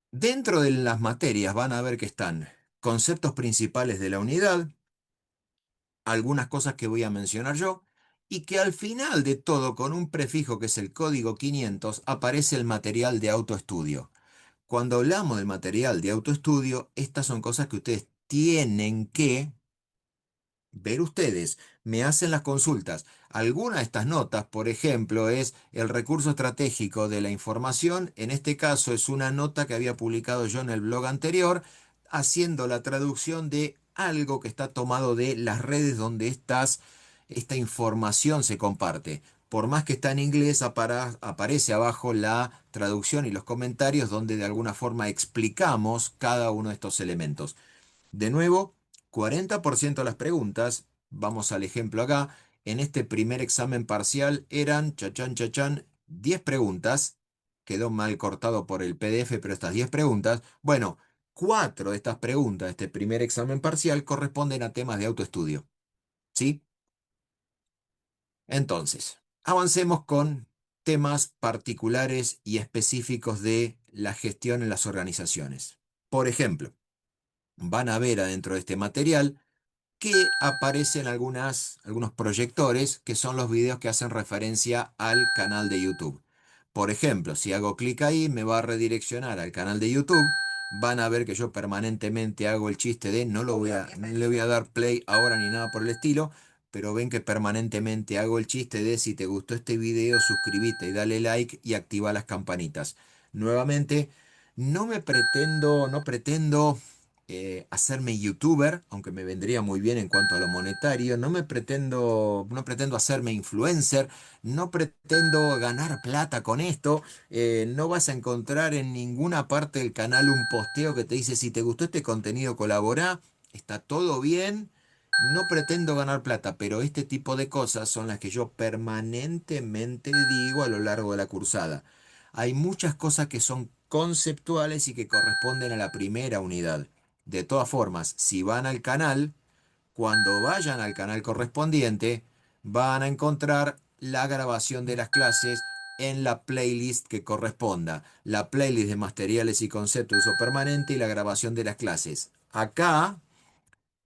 [SPEAKER 1] Dentro de las materias van a ver que están conceptos principales de la unidad, algunas cosas que voy a mencionar yo, y que al final de todo, con un prefijo que es el código 500, aparece el material de autoestudio. Cuando hablamos del material de autoestudio, estas son cosas que ustedes tienen que ver ustedes, me hacen las consultas. Alguna de estas notas, por ejemplo, es el recurso estratégico de la información. En este caso es una nota que había publicado yo en el blog anterior, haciendo la traducción de algo que está tomado de las redes donde esta información se comparte. Por más que está en inglés, aparece abajo la traducción y los comentarios donde de alguna forma explicamos cada uno de estos elementos. De nuevo, 40% de las preguntas, vamos al ejemplo acá, en este primer examen parcial eran, chachán, chachán, 10 preguntas, quedó mal cortado por el PDF, pero estas 10 preguntas, bueno, 4 de estas preguntas de este primer examen parcial corresponden a temas de autoestudio, ¿sí? Entonces, avancemos con temas particulares y específicos de la gestión en las organizaciones. Por ejemplo, van a ver adentro de este material que aparecen algunos proyectores que son los videos que hacen referencia al canal de YouTube. Por ejemplo, si hago clic ahí, me va a redireccionar al canal de YouTube. Van a ver que yo permanentemente hago el chiste de no le voy a dar play ahora ni nada por el estilo, pero ven que permanentemente hago el chiste de si te gustó este video, suscríbete y dale like y activa las campanitas. Nuevamente, no pretendo hacerme youtuber, aunque me vendría muy bien en cuanto a lo monetario. No pretendo hacerme influencer, no pretendo ganar plata con esto. No vas a encontrar en ninguna parte del canal un posteo que te dice si te gustó este contenido, colabora. Está todo bien. No pretendo ganar plata, pero este tipo de cosas son las que yo permanentemente digo a lo largo de la cursada. Hay muchas cosas que son conceptuales y que corresponden a la primera unidad. De todas formas, si van al canal, cuando vayan al canal correspondiente, van a encontrar la grabación de las clases en la playlist que corresponda. La playlist de materiales y conceptos de uso permanente y la grabación de las clases. Acá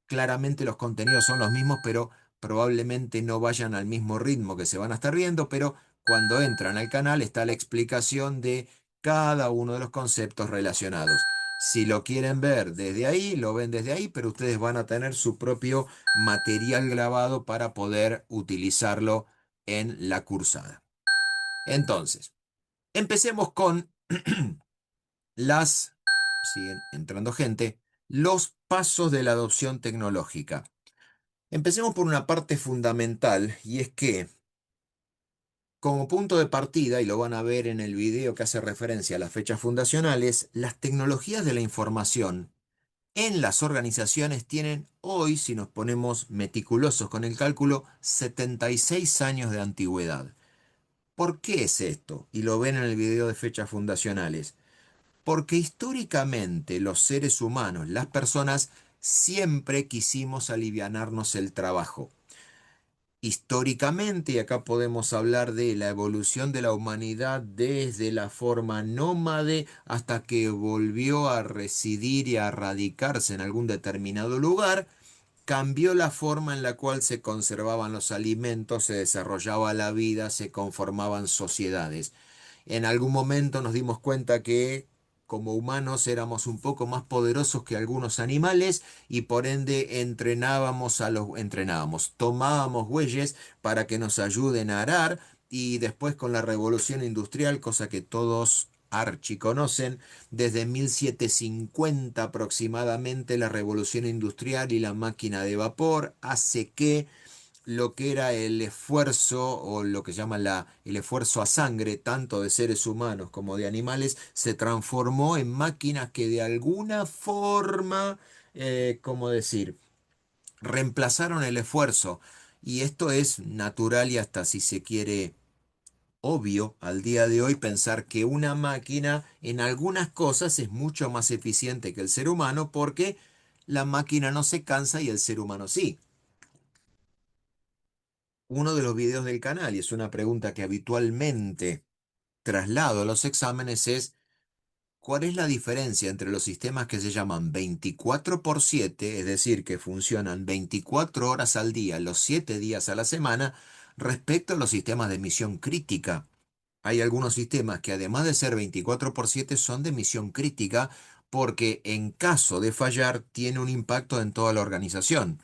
[SPEAKER 1] claramente los contenidos son los mismos, pero probablemente no vayan al mismo ritmo que se van a estar viendo, pero cuando entran al canal está la explicación de cada uno de los conceptos relacionados. Si lo quieren ver desde ahí, lo ven desde ahí, pero ustedes van a tener su propio material grabado para poder utilizarlo en la cursada. Entonces, empecemos con las, siguen entrando gente, los pasos de la adopción tecnológica. Empecemos por una parte fundamental y es que, como punto de partida, y lo van a ver en el video que hace referencia a las fechas fundacionales, las tecnologías de la información en las organizaciones tienen hoy, si nos ponemos meticulosos con el cálculo, 76 años de antigüedad. ¿Por qué es esto? Y lo ven en el video de fechas fundacionales. Porque históricamente los seres humanos, las personas, siempre quisimos alivianarnos el trabajo. Históricamente, y acá podemos hablar de la evolución de la humanidad desde la forma nómade hasta que volvió a residir y a radicarse en algún determinado lugar, cambió la forma en la cual se conservaban los alimentos, se desarrollaba la vida, se conformaban sociedades. En algún momento nos dimos cuenta que como humanos éramos un poco más poderosos que algunos animales y por ende tomábamos bueyes para que nos ayuden a arar y después con la revolución industrial, cosa que todos archi conocen, desde 1750 aproximadamente la revolución industrial y la máquina de vapor hace que lo que era el esfuerzo o lo que llaman el esfuerzo a sangre, tanto de seres humanos como de animales, se transformó en máquinas que de alguna forma, ¿cómo decir?, reemplazaron el esfuerzo. Y esto es natural y hasta si se quiere obvio al día de hoy pensar que una máquina en algunas cosas es mucho más eficiente que el ser humano porque la máquina no se cansa y el ser humano sí. Uno de los videos del canal, y es una pregunta que habitualmente traslado a los exámenes, es ¿cuál es la diferencia entre los sistemas que se llaman 24 por 7, es decir, que funcionan 24 horas al día, los 7 días a la semana, Respecto a los sistemas de misión crítica, hay algunos sistemas que además de ser 24/7 son de misión crítica porque en caso de fallar tiene un impacto en toda la organización.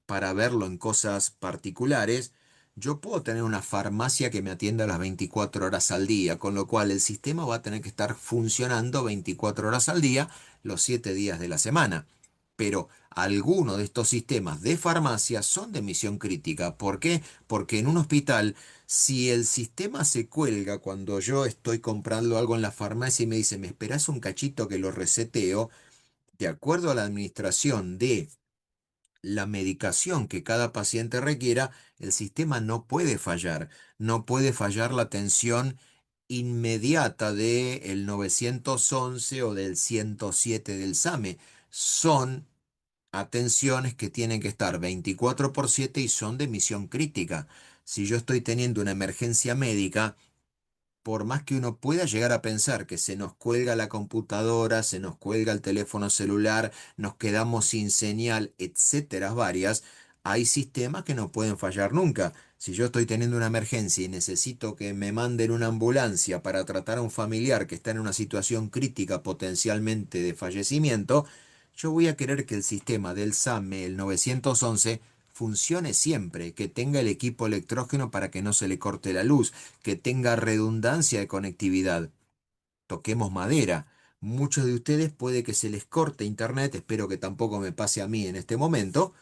[SPEAKER 1] Para verlo en cosas particulares, yo puedo tener una farmacia que me atienda las 24 horas al día, con lo cual el sistema va a tener que estar funcionando 24 horas al día, los 7 días de la semana. Pero algunos de estos sistemas de farmacia son de misión crítica. ¿Por qué? Porque en un hospital, si el sistema se cuelga cuando yo estoy comprando algo en la farmacia y me dice, ¿me esperás un cachito que lo reseteo? De acuerdo a la administración de la medicación que cada paciente requiera, el sistema no puede fallar. No puede fallar la atención inmediata del 911 o del 107 del SAME. Son atenciones que tienen que estar 24/7 y son de misión crítica. Si yo estoy teniendo una emergencia médica, por más que uno pueda llegar a pensar que se nos cuelga la computadora, se nos cuelga el teléfono celular, nos quedamos sin señal, etcétera, varias, hay sistemas que no pueden fallar nunca. Si yo estoy teniendo una emergencia y necesito que me manden una ambulancia para tratar a un familiar que está en una situación crítica potencialmente de fallecimiento, yo voy a querer que el sistema del SAME, el 911, funcione siempre, que tenga el equipo electrógeno para que no se le corte la luz, que tenga redundancia de conectividad. Toquemos madera. Muchos de ustedes puede que se les corte internet, espero que tampoco me pase a mí en este momento,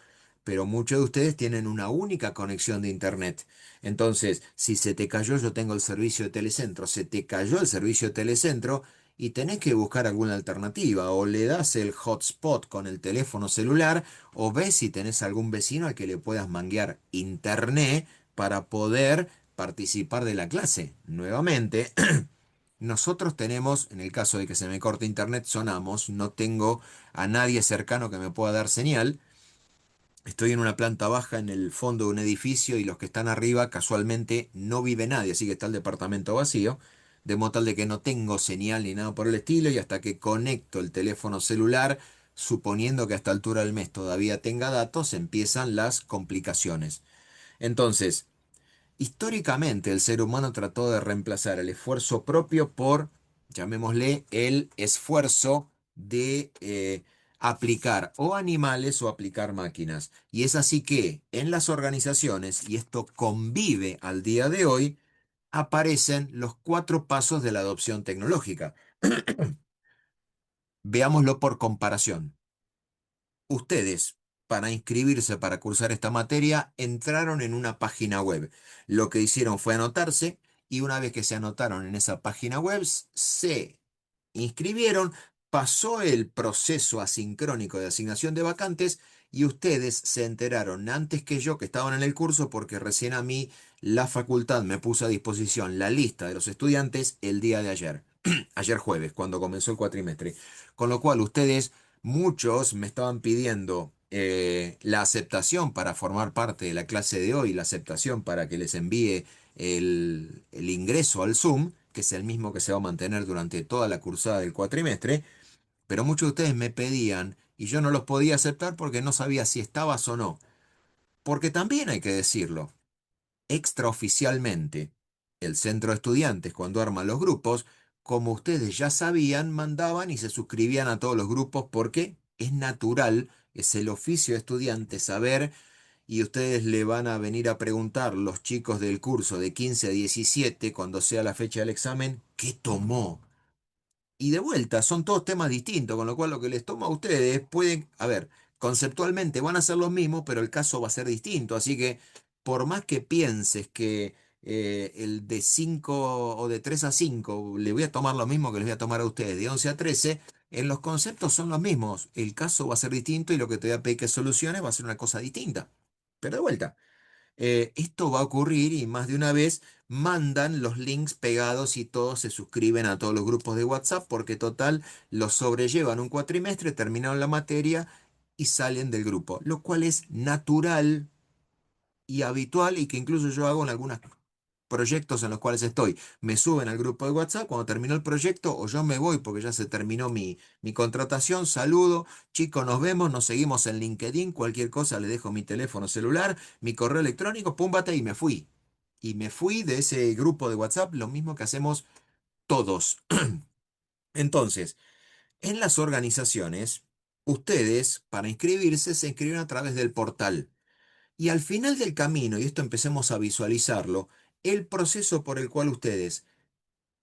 [SPEAKER 1] pero muchos de ustedes tienen una única conexión de internet. Entonces, si se te cayó, yo tengo el servicio de telecentro, se te cayó el servicio de telecentro y tenés que buscar alguna alternativa, o le das el hotspot con el teléfono celular, o ves si tenés algún vecino al que le puedas manguear internet para poder participar de la clase. Nuevamente, nosotros tenemos, en el caso de que se me corte internet, sonamos, no tengo a nadie cercano que me pueda dar señal. Estoy en una planta baja en el fondo de un edificio y los que están arriba casualmente no vive nadie, así que está el departamento vacío, de modo tal de que no tengo señal ni nada por el estilo y hasta que conecto el teléfono celular, suponiendo que a esta altura del mes todavía tenga datos, empiezan las complicaciones. Entonces, históricamente, el ser humano trató de reemplazar el esfuerzo propio por, llamémosle, el esfuerzo de aplicar o animales o aplicar máquinas. Y es así que en las organizaciones, y esto convive al día de hoy, aparecen los 4 pasos de la adopción tecnológica. Veámoslo por comparación. Ustedes, para inscribirse para cursar esta materia, entraron en una página web. Lo que hicieron fue anotarse y una vez que se anotaron en esa página web, se inscribieron, pasó el proceso asincrónico de asignación de vacantes y ustedes se enteraron antes que yo que estaban en el curso porque recién a mí la facultad me puso a disposición la lista de los estudiantes el día de ayer, ayer jueves, cuando comenzó el cuatrimestre. Con lo cual ustedes muchos me estaban pidiendo la aceptación para formar parte de la clase de hoy, la aceptación para que les envíe el ingreso al Zoom, que es el mismo que se va a mantener durante toda la cursada del cuatrimestre, pero muchos de ustedes me pedían y yo no los podía aceptar porque no sabía si estabas o no. Porque también hay que decirlo, extraoficialmente, el centro de estudiantes, cuando arma los grupos, como ustedes ya sabían, mandaban y se suscribían a todos los grupos porque es natural, es el oficio de estudiante saber, y ustedes le van a venir a preguntar los chicos del curso de 15 a 17, cuando sea la fecha del examen, ¿qué tomó? Y de vuelta, son todos temas distintos, con lo cual lo que les toma a ustedes pueden, a ver, conceptualmente van a ser los mismos, pero el caso va a ser distinto. Así que por más que pienses que el de 5 o de 3 a 5 le voy a tomar lo mismo que les voy a tomar a ustedes, de 11 a 13, en los conceptos son los mismos. El caso va a ser distinto y lo que te voy a pedir que soluciones va a ser una cosa distinta. Pero de vuelta. Esto va a ocurrir y más de una vez mandan los links pegados y todos se suscriben a todos los grupos de WhatsApp porque total los sobrellevan un cuatrimestre, terminaron la materia y salen del grupo, lo cual es natural y habitual y que incluso yo hago en algunos proyectos en los cuales estoy. Me suben al grupo de WhatsApp cuando terminó el proyecto o yo me voy porque ya se terminó mi contratación, saludo, chicos, nos vemos, nos seguimos en LinkedIn, cualquier cosa le dejo mi teléfono celular, mi correo electrónico, pum, bate y me fui. y me fui de ese grupo de WhatsApp, lo mismo que hacemos todos. Entonces, en las organizaciones, ustedes para inscribirse se inscriben a través del portal. Y al final del camino, y esto empecemos a visualizarlo, el proceso por el cual ustedes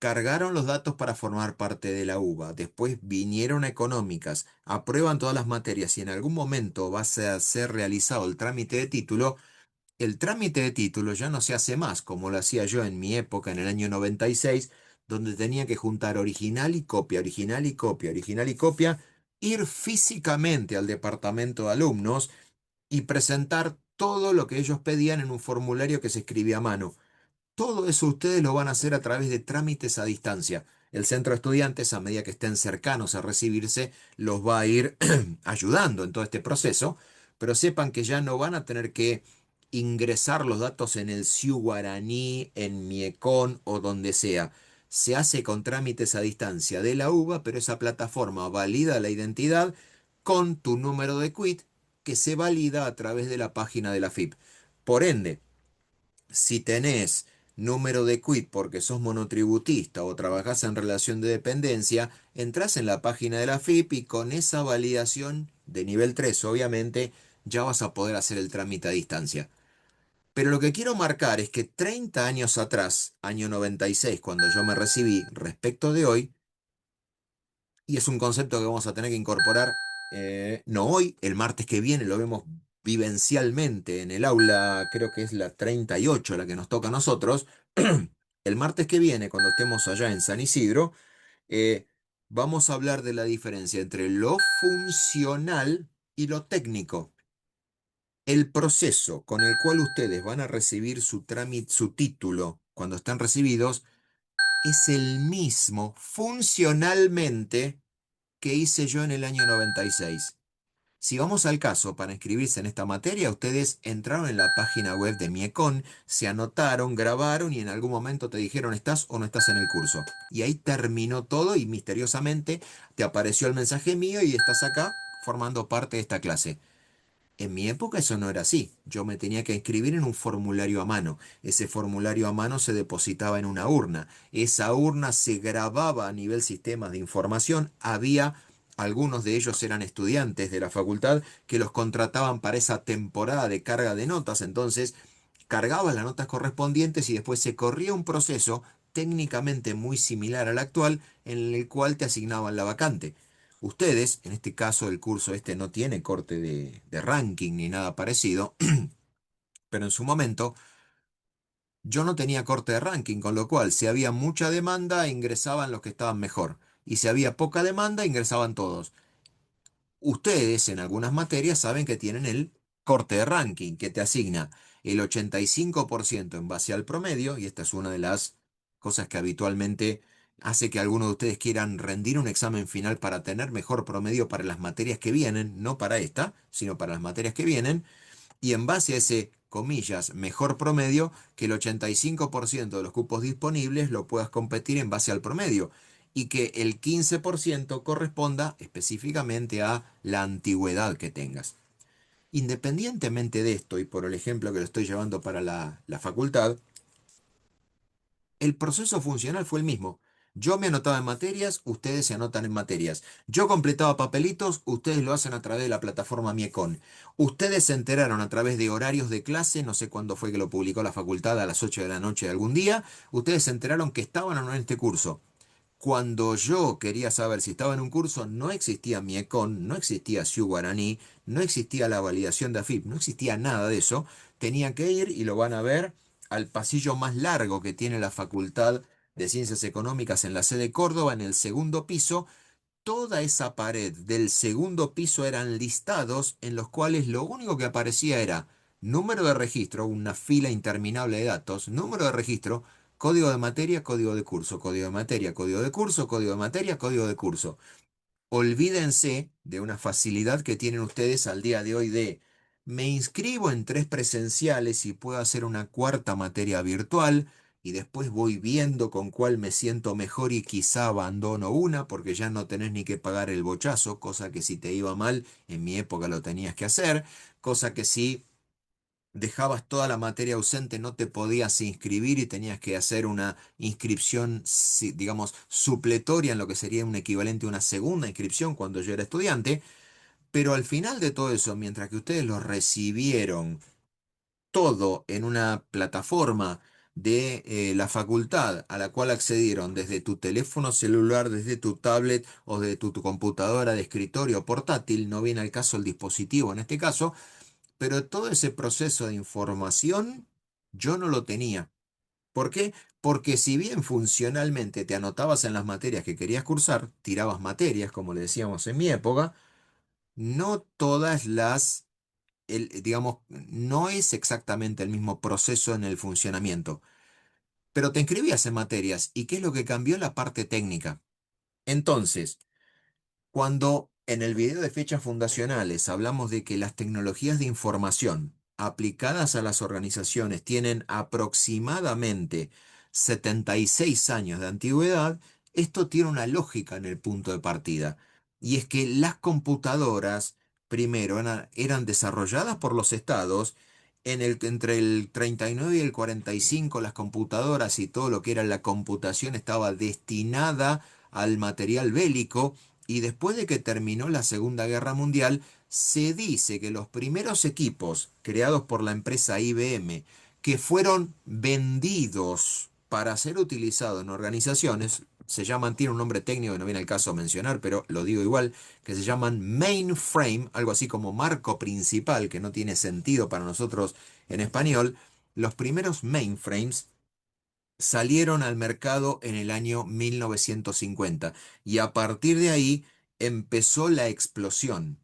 [SPEAKER 1] cargaron los datos para formar parte de la UBA, después vinieron a económicas, aprueban todas las materias y en algún momento va a ser realizado el trámite de título, el trámite de título ya no se hace más como lo hacía yo en mi época en el año 96, donde tenía que juntar original y copia, original y copia, original y copia, ir físicamente al departamento de alumnos y presentar todo lo que ellos pedían en un formulario que se escribía a mano. Todo eso ustedes lo van a hacer a través de trámites a distancia. El centro de estudiantes, a medida que estén cercanos a recibirse, los va a ir ayudando en todo este proceso, pero sepan que ya no van a tener que ingresar los datos en el SIU Guaraní, en Miecon o donde sea. Se hace con trámites a distancia de la UBA, pero esa plataforma valida la identidad con tu número de quit que se valida a través de la página de la FIP. Por ende, si tenés número de quit porque sos monotributista o trabajás en relación de dependencia, entrás en la página de la FIP y con esa validación de nivel 3, obviamente, ya vas a poder hacer el trámite a distancia. Pero lo que quiero marcar es que 30 años atrás, año 96, cuando yo me recibí, respecto de hoy, y es un concepto que vamos a tener que incorporar, no hoy, el martes que viene lo vemos vivencialmente en el aula, creo que es la 38 la que nos toca a nosotros. El martes que viene, cuando estemos allá en San Isidro, eh, vamos a hablar de la diferencia entre lo funcional y lo técnico. El proceso con el cual ustedes van a recibir su trámite, su título, cuando están recibidos, es el mismo funcionalmente que hice yo en el año 96. Si vamos al caso, para inscribirse en esta materia, ustedes entraron en la página web de Miecon, se anotaron, grabaron y en algún momento te dijeron estás o no estás en el curso. Y ahí terminó todo y misteriosamente te apareció el mensaje mío y estás acá formando parte de esta clase. En mi época eso no era así. Yo me tenía que inscribir en un formulario a mano. Ese formulario a mano se depositaba en una urna. Esa urna se grababa a nivel sistemas de información. Había, algunos de ellos eran estudiantes de la facultad que los contrataban para esa temporada de carga de notas. Entonces, cargaban las notas correspondientes y después se corría un proceso técnicamente muy similar al actual en el cual te asignaban la vacante. Ustedes, en este caso el curso este no tiene corte de ranking ni nada parecido, pero en su momento yo no tenía corte de ranking, con lo cual si había mucha demanda ingresaban los que estaban mejor y si había poca demanda ingresaban todos. Ustedes en algunas materias saben que tienen el corte de ranking que te asigna el 85% en base al promedio, y esta es una de las cosas que habitualmente hace que algunos de ustedes quieran rendir un examen final para tener mejor promedio para las materias que vienen, no para esta, sino para las materias que vienen, y en base a ese, comillas, mejor promedio, que el 85% de los cupos disponibles lo puedas competir en base al promedio y que el 15% corresponda específicamente a la antigüedad que tengas. Independientemente de esto, y por el ejemplo que lo estoy llevando para la facultad, el proceso funcional fue el mismo. Yo me anotaba en materias, ustedes se anotan en materias. Yo completaba papelitos, ustedes lo hacen a través de la plataforma Miecon. Ustedes se enteraron a través de horarios de clase, no sé cuándo fue que lo publicó la facultad, a las 8 de la noche de algún día. Ustedes se enteraron que estaban o no en este curso. Cuando yo quería saber si estaba en un curso, no existía Miecon, no existía SIU Guaraní, no existía la validación de AFIP, no existía nada de eso. Tenía que ir, y lo van a ver, al pasillo más largo que tiene la Facultad de Ciencias Económicas en la sede Córdoba, en el segundo piso. Toda esa pared del segundo piso eran listados en los cuales lo único que aparecía era número de registro, una fila interminable de datos, número de registro, código de materia, código de curso, código de materia, código de curso, código de materia, código de curso. Olvídense de una facilidad que tienen ustedes al día de hoy de me inscribo en 3 presenciales y puedo hacer una cuarta materia virtual y después voy viendo con cuál me siento mejor y quizá abandono una porque ya no tenés ni que pagar el bochazo, cosa que si te iba mal en mi época lo tenías que hacer, cosa que si dejabas toda la materia ausente, no te podías inscribir y tenías que hacer una inscripción, digamos, supletoria en lo que sería un equivalente a una segunda inscripción cuando yo era estudiante. Pero al final de todo eso, mientras que ustedes lo recibieron todo en una plataforma de la facultad a la cual accedieron desde tu teléfono celular, desde tu tablet o de tu computadora de escritorio portátil, no viene al caso el dispositivo en este caso, pero todo ese proceso de información yo no lo tenía. ¿Por qué? Porque si bien funcionalmente te anotabas en las materias que querías cursar, tirabas materias, como le decíamos en mi época, no todas digamos, no es exactamente el mismo proceso en el funcionamiento, pero te inscribías en materias. ¿Y qué es lo que cambió? La parte técnica. Entonces, cuando en el video de fechas fundacionales hablamos de que las tecnologías de información aplicadas a las organizaciones tienen aproximadamente 76 años de antigüedad, esto tiene una lógica en el punto de partida. Y es que las computadoras, primero, eran desarrolladas por los estados. Entre el 39 y el 45, las computadoras y todo lo que era la computación estaba destinada al material bélico, y después de que terminó la Segunda Guerra Mundial, se dice que los primeros equipos creados por la empresa IBM, que fueron vendidos para ser utilizados en organizaciones, se llaman, tiene un nombre técnico que no viene al caso mencionar, pero lo digo igual, que se llaman mainframe, algo así como marco principal, que no tiene sentido para nosotros en español. Los primeros mainframes salieron al mercado en el año 1950 y a partir de ahí empezó la explosión.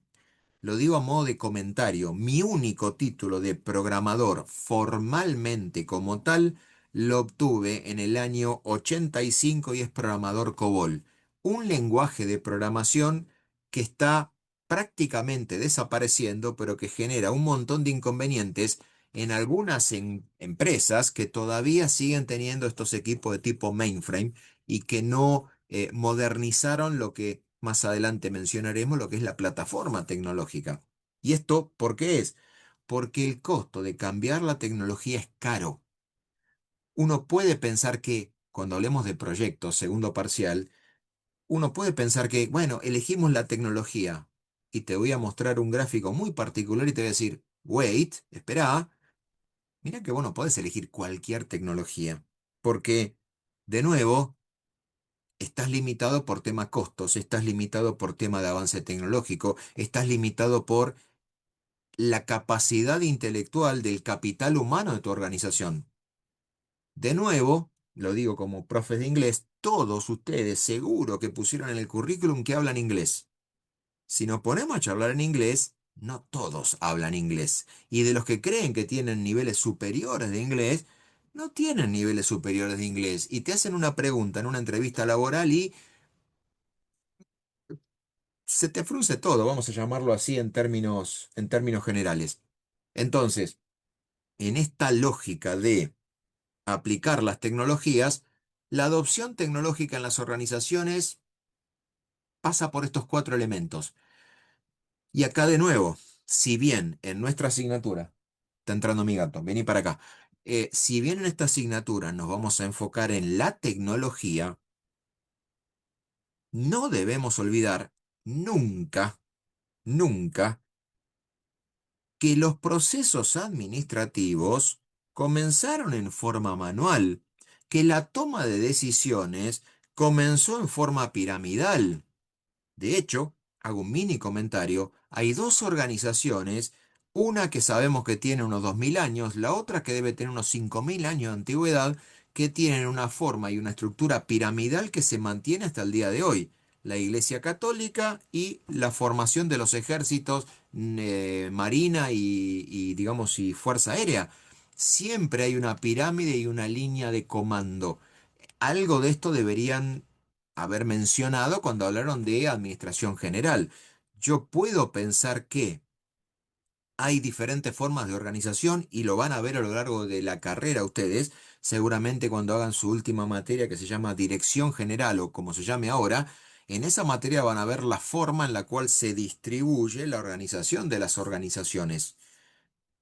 [SPEAKER 1] Lo digo a modo de comentario. Mi único título de programador formalmente como tal lo obtuve en el año 85 y es programador COBOL, un lenguaje de programación que está prácticamente desapareciendo, pero que genera un montón de inconvenientes en algunas empresas que todavía siguen teniendo estos equipos de tipo mainframe y que no modernizaron lo que más adelante mencionaremos, lo que es la plataforma tecnológica. ¿Y esto por qué es? Porque el costo de cambiar la tecnología es caro. Uno puede pensar que, cuando hablemos de proyectos, segundo parcial, uno puede pensar que, bueno, elegimos la tecnología y te voy a mostrar un gráfico muy particular y te voy a decir, wait, espera, mira que vos no podés elegir cualquier tecnología, porque, de nuevo, estás limitado por tema costos, estás limitado por tema de avance tecnológico, estás limitado por la capacidad intelectual del capital humano de tu organización. De nuevo, lo digo como profes de inglés, todos ustedes seguro que pusieron en el currículum que hablan inglés. Si nos ponemos a charlar en inglés, no todos hablan inglés. Y de los que creen que tienen niveles superiores de inglés, no tienen niveles superiores de inglés. Y te hacen una pregunta en una entrevista laboral y se te frunce todo, vamos a llamarlo así en términos generales. Entonces, en esta lógica de aplicar las tecnologías, la adopción tecnológica en las organizaciones pasa por estos cuatro elementos. Y acá de nuevo, si bien en nuestra asignatura, está entrando mi gato, vení para acá, si bien en esta asignatura nos vamos a enfocar en la tecnología, no debemos olvidar nunca, nunca, que los procesos administrativos comenzaron en forma manual, que la toma de decisiones comenzó en forma piramidal. De hecho, hago un mini comentario, hay dos organizaciones, una que sabemos que tiene unos 2000 años, la otra que debe tener unos 5000 años de antigüedad, que tienen una forma y una estructura piramidal que se mantiene hasta el día de hoy. La Iglesia Católica y la formación de los ejércitos, marina digamos, y fuerza aérea. Siempre hay una pirámide y una línea de comando. Algo de esto deberían haber mencionado cuando hablaron de administración general. Yo puedo pensar que hay diferentes formas de organización y lo van a ver a lo largo de la carrera ustedes, seguramente cuando hagan su última materia que se llama dirección general o como se llame ahora, en esa materia van a ver la forma en la cual se distribuye la organización de las organizaciones.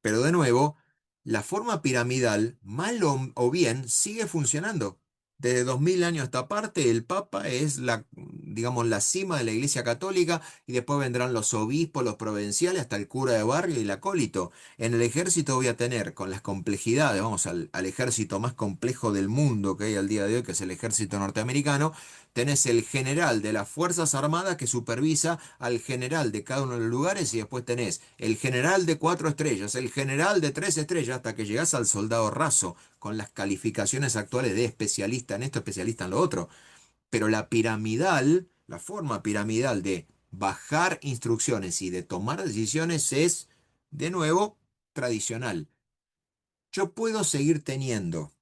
[SPEAKER 1] Pero de nuevo, La forma piramidal, mal o bien, sigue funcionando. Desde 2000 años a esta parte, el Papa es la, digamos, la cima de la Iglesia Católica y después vendrán los obispos, los provinciales, hasta el cura de barrio y el acólito. En el ejército voy a tener, con las complejidades, vamos al ejército más complejo del mundo que hay al día de hoy, que es el ejército norteamericano, tenés el general de las Fuerzas Armadas que supervisa al general de cada uno de los lugares y después tenés el general de 4 estrellas, el general de 3 estrellas, hasta que llegás al soldado raso con las calificaciones actuales de especialista en esto, especialista en lo otro. Pero la piramidal, la forma piramidal de bajar instrucciones y de tomar decisiones es, de nuevo, tradicional. Yo puedo seguir teniendo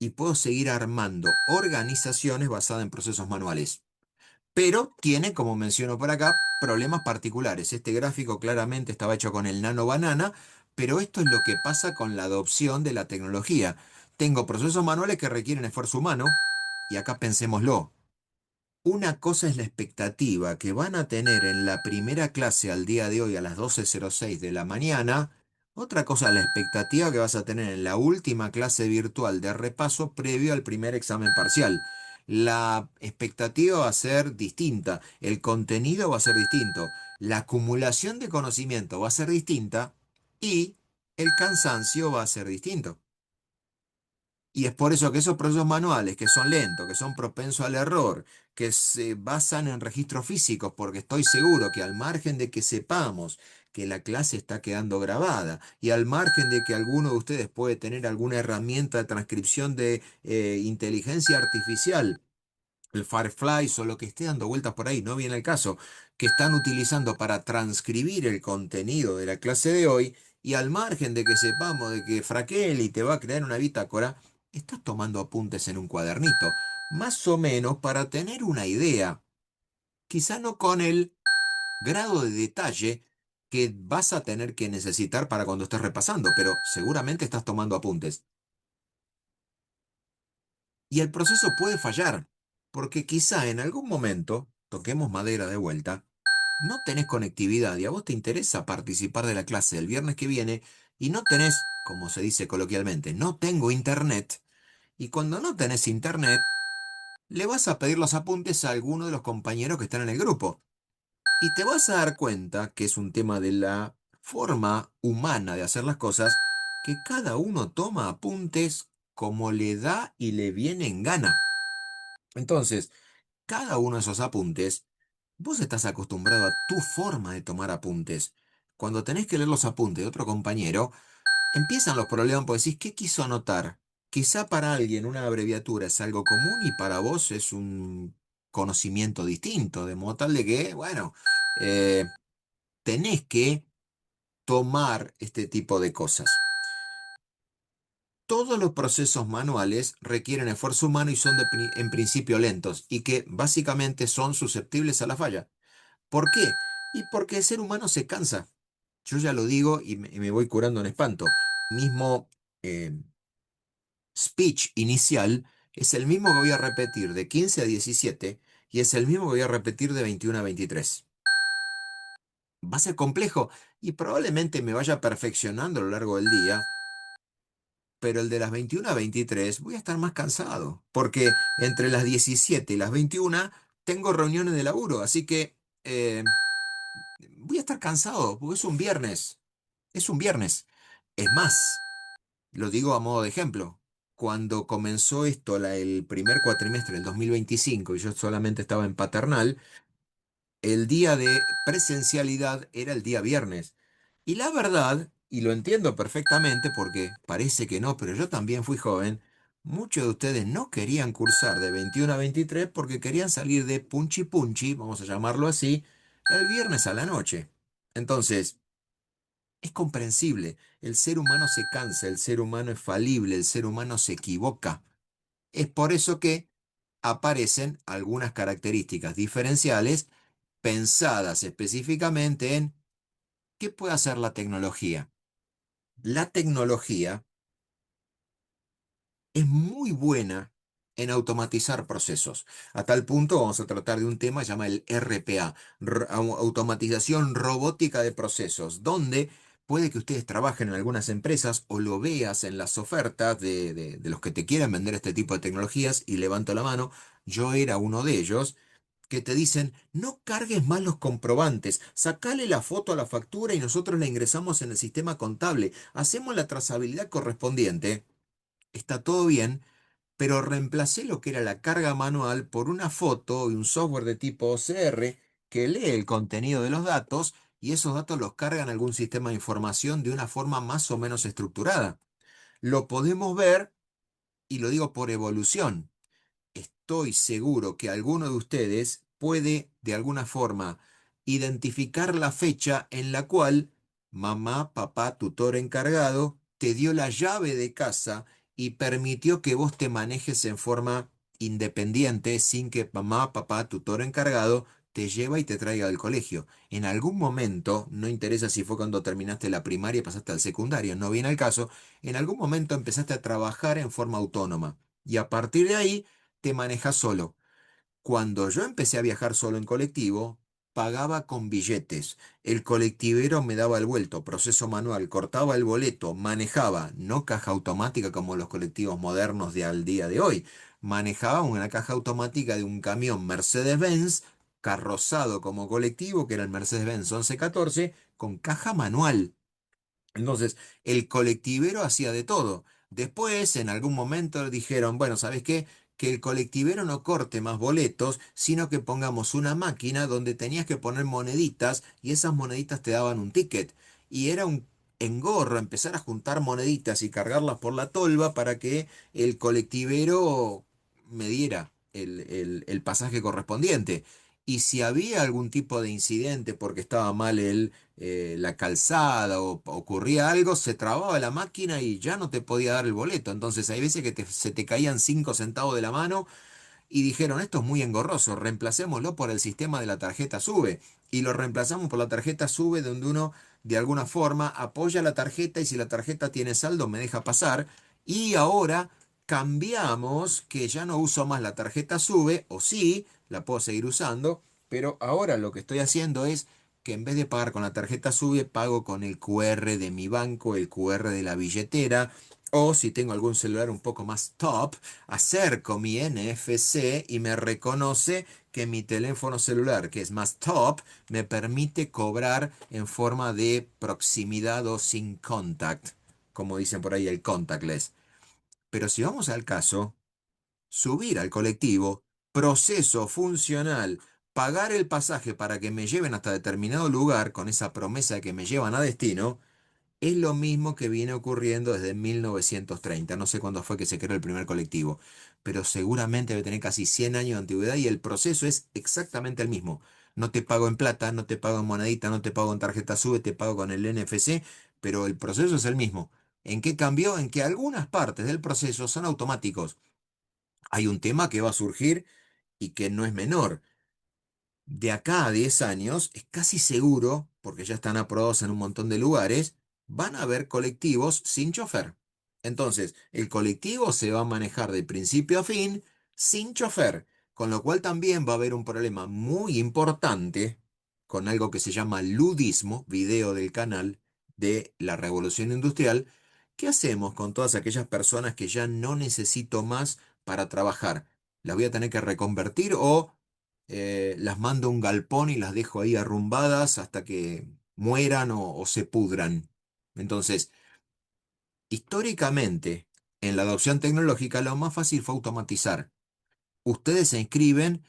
[SPEAKER 1] y puedo seguir armando organizaciones basadas en procesos manuales. Pero tiene, como menciono por acá, problemas particulares. Este gráfico claramente estaba hecho con el nano banana, pero esto es lo que pasa con la adopción de la tecnología. Tengo procesos manuales que requieren esfuerzo humano, y acá pensémoslo. Una cosa es la expectativa que van a tener en la primera clase al día de hoy a las 12:06 de la mañana. Otra cosa es la expectativa que vas a tener en la última clase virtual de repaso previo al primer examen parcial. La expectativa va a ser distinta, el contenido va a ser distinto, la acumulación de conocimiento va a ser distinta y el cansancio va a ser distinto. Y es por eso que esos procesos manuales, que son lentos, que son propensos al error, que se basan en registros físicos, porque estoy seguro que al margen de que sepamos que la clase está quedando grabada y al margen de que alguno de ustedes puede tener alguna herramienta de transcripción de inteligencia artificial, el Fireflies o lo que esté dando vueltas por ahí, no viene el caso, que están utilizando para transcribir el contenido de la clase de hoy, y al margen de que sepamos de que Fraquelli te va a crear una bitácora, estás tomando apuntes en un cuadernito, más o menos para tener una idea, quizá no con el grado de detalle que vas a tener que necesitar para cuando estés repasando, pero seguramente estás tomando apuntes. Y el proceso puede fallar, porque quizá en algún momento, toquemos madera de vuelta, no tenés conectividad y a vos te interesa participar de la clase del viernes que viene y no tenés, como se dice coloquialmente, no tengo internet. Y cuando no tenés internet, le vas a pedir los apuntes a alguno de los compañeros que están en el grupo. Y te vas a dar cuenta que es un tema de la forma humana de hacer las cosas, que cada uno toma apuntes como le da y le viene en gana. Entonces, cada uno de esos apuntes, vos estás acostumbrado a tu forma de tomar apuntes. Cuando tenés que leer los apuntes de otro compañero, empiezan los problemas porque decís, ¿qué quiso anotar? Quizá para alguien una abreviatura es algo común y para vos es un conocimiento distinto, de modo tal de que, bueno, tenés que tomar este tipo de cosas. Todos los procesos manuales requieren esfuerzo humano y son en principio lentos y que básicamente son susceptibles a la falla. ¿Por qué? Y porque el ser humano se cansa. Yo ya lo digo y me voy curando en espanto. Mismo eh, speech inicial es el mismo que voy a repetir de 15 a 17 y es el mismo que voy a repetir de 21 a 23. Va a ser complejo y probablemente me vaya perfeccionando a lo largo del día, pero el de las 21 a 23 voy a estar más cansado, porque entre las 17 y las 21 tengo reuniones de laburo, así que voy a estar cansado, porque es un viernes, es un viernes. Es más, lo digo a modo de ejemplo, cuando comenzó esto, el primer cuatrimestre del 2025 y yo solamente estaba en paternal, el día de presencialidad era el día viernes. Y la verdad, y lo entiendo perfectamente porque parece que no, pero yo también fui joven, muchos de ustedes no querían cursar de 21 a 23 porque querían salir de punchi punchi, vamos a llamarlo así, el viernes a la noche. Entonces, es comprensible, el ser humano se cansa, el ser humano es falible, el ser humano se equivoca. Es por eso que aparecen algunas características diferenciales pensadas específicamente en qué puede hacer la tecnología. La tecnología es muy buena en automatizar procesos. A tal punto vamos a tratar de un tema que se llama el RPA, automatización robótica de procesos, donde puede que ustedes trabajen en algunas empresas o lo veas en las ofertas de los que te quieren vender este tipo de tecnologías, y levanto la mano, yo era uno de ellos, que te dicen, no cargues más los comprobantes, sacale la foto a la factura y nosotros la ingresamos en el sistema contable, hacemos la trazabilidad correspondiente, está todo bien, pero reemplacé lo que era la carga manual por una foto y un software de tipo OCR que lee el contenido de los datos y esos datos los carga en algún sistema de información de una forma más o menos estructurada. Lo podemos ver, y lo digo por evolución. Estoy seguro que alguno de ustedes puede, de alguna forma, identificar la fecha en la cual mamá, papá, tutor encargado, te dio la llave de casa y permitió que vos te manejes en forma independiente sin que mamá, papá, tutor encargado te lleva y te traiga del colegio. En algún momento, no interesa si fue cuando terminaste la primaria y pasaste al secundario, no viene al caso, en algún momento empezaste a trabajar en forma autónoma. Y a partir de ahí, te manejas solo. Cuando yo empecé a viajar solo en colectivo, pagaba con billetes. El colectivero me daba el vuelto, proceso manual, cortaba el boleto, manejaba, no caja automática como los colectivos modernos de al día de hoy. Manejaba una caja automática de un camión Mercedes-Benz, carrozado como colectivo, que era el Mercedes-Benz 1114, con caja manual. Entonces, el colectivero hacía de todo. Después, en algún momento dijeron, bueno, ¿sabes qué? Que el colectivero no corte más boletos, sino que pongamos una máquina donde tenías que poner moneditas y esas moneditas te daban un ticket. Y era un engorro empezar a juntar moneditas y cargarlas por la tolva para que el colectivero me diera el pasaje correspondiente. Y si había algún tipo de incidente porque estaba mal la calzada o ocurría algo, se trababa la máquina y ya no te podía dar el boleto. Entonces hay veces que se te caían 5 centavos de la mano y dijeron, esto es muy engorroso, reemplacémoslo por el sistema de la tarjeta SUBE. Y lo reemplazamos por la tarjeta SUBE donde uno de alguna forma apoya la tarjeta y si la tarjeta tiene saldo me deja pasar. Y ahora cambiamos que ya no uso más la tarjeta SUBE, o sí, la puedo seguir usando, pero ahora lo que estoy haciendo es que en vez de pagar con la tarjeta SUBE, pago con el QR de mi banco, el QR de la billetera, o si tengo algún celular un poco más top, acerco mi NFC y me reconoce que mi teléfono celular, que es más top, me permite cobrar en forma de proximidad o sin contact, como dicen por ahí, el contactless. Pero si vamos al caso, subir al colectivo, proceso funcional, pagar el pasaje para que me lleven hasta determinado lugar con esa promesa de que me llevan a destino, es lo mismo que viene ocurriendo desde 1930. No sé cuándo fue que se creó el primer colectivo, pero seguramente debe tener casi 100 años de antigüedad y el proceso es exactamente el mismo. No te pago en plata, no te pago en monedita, no te pago en tarjeta SUBE, te pago con el NFC, pero el proceso es el mismo. ¿En qué cambió? En que algunas partes del proceso son automáticos. Hay un tema que va a surgir y que no es menor. De acá a 10 años, es casi seguro, porque ya están aprobados en un montón de lugares, van a haber colectivos sin chofer. Entonces, el colectivo se va a manejar de principio a fin sin chofer, con lo cual también va a haber un problema muy importante con algo que se llama ludismo, video del canal de la Revolución Industrial. ¿Qué hacemos con todas aquellas personas que ya no necesito más para trabajar? ¿Las voy a tener que reconvertir o las mando a un galpón y las dejo ahí arrumbadas hasta que mueran o se pudran? Entonces, históricamente, en la adopción tecnológica, lo más fácil fue automatizar. Ustedes se inscriben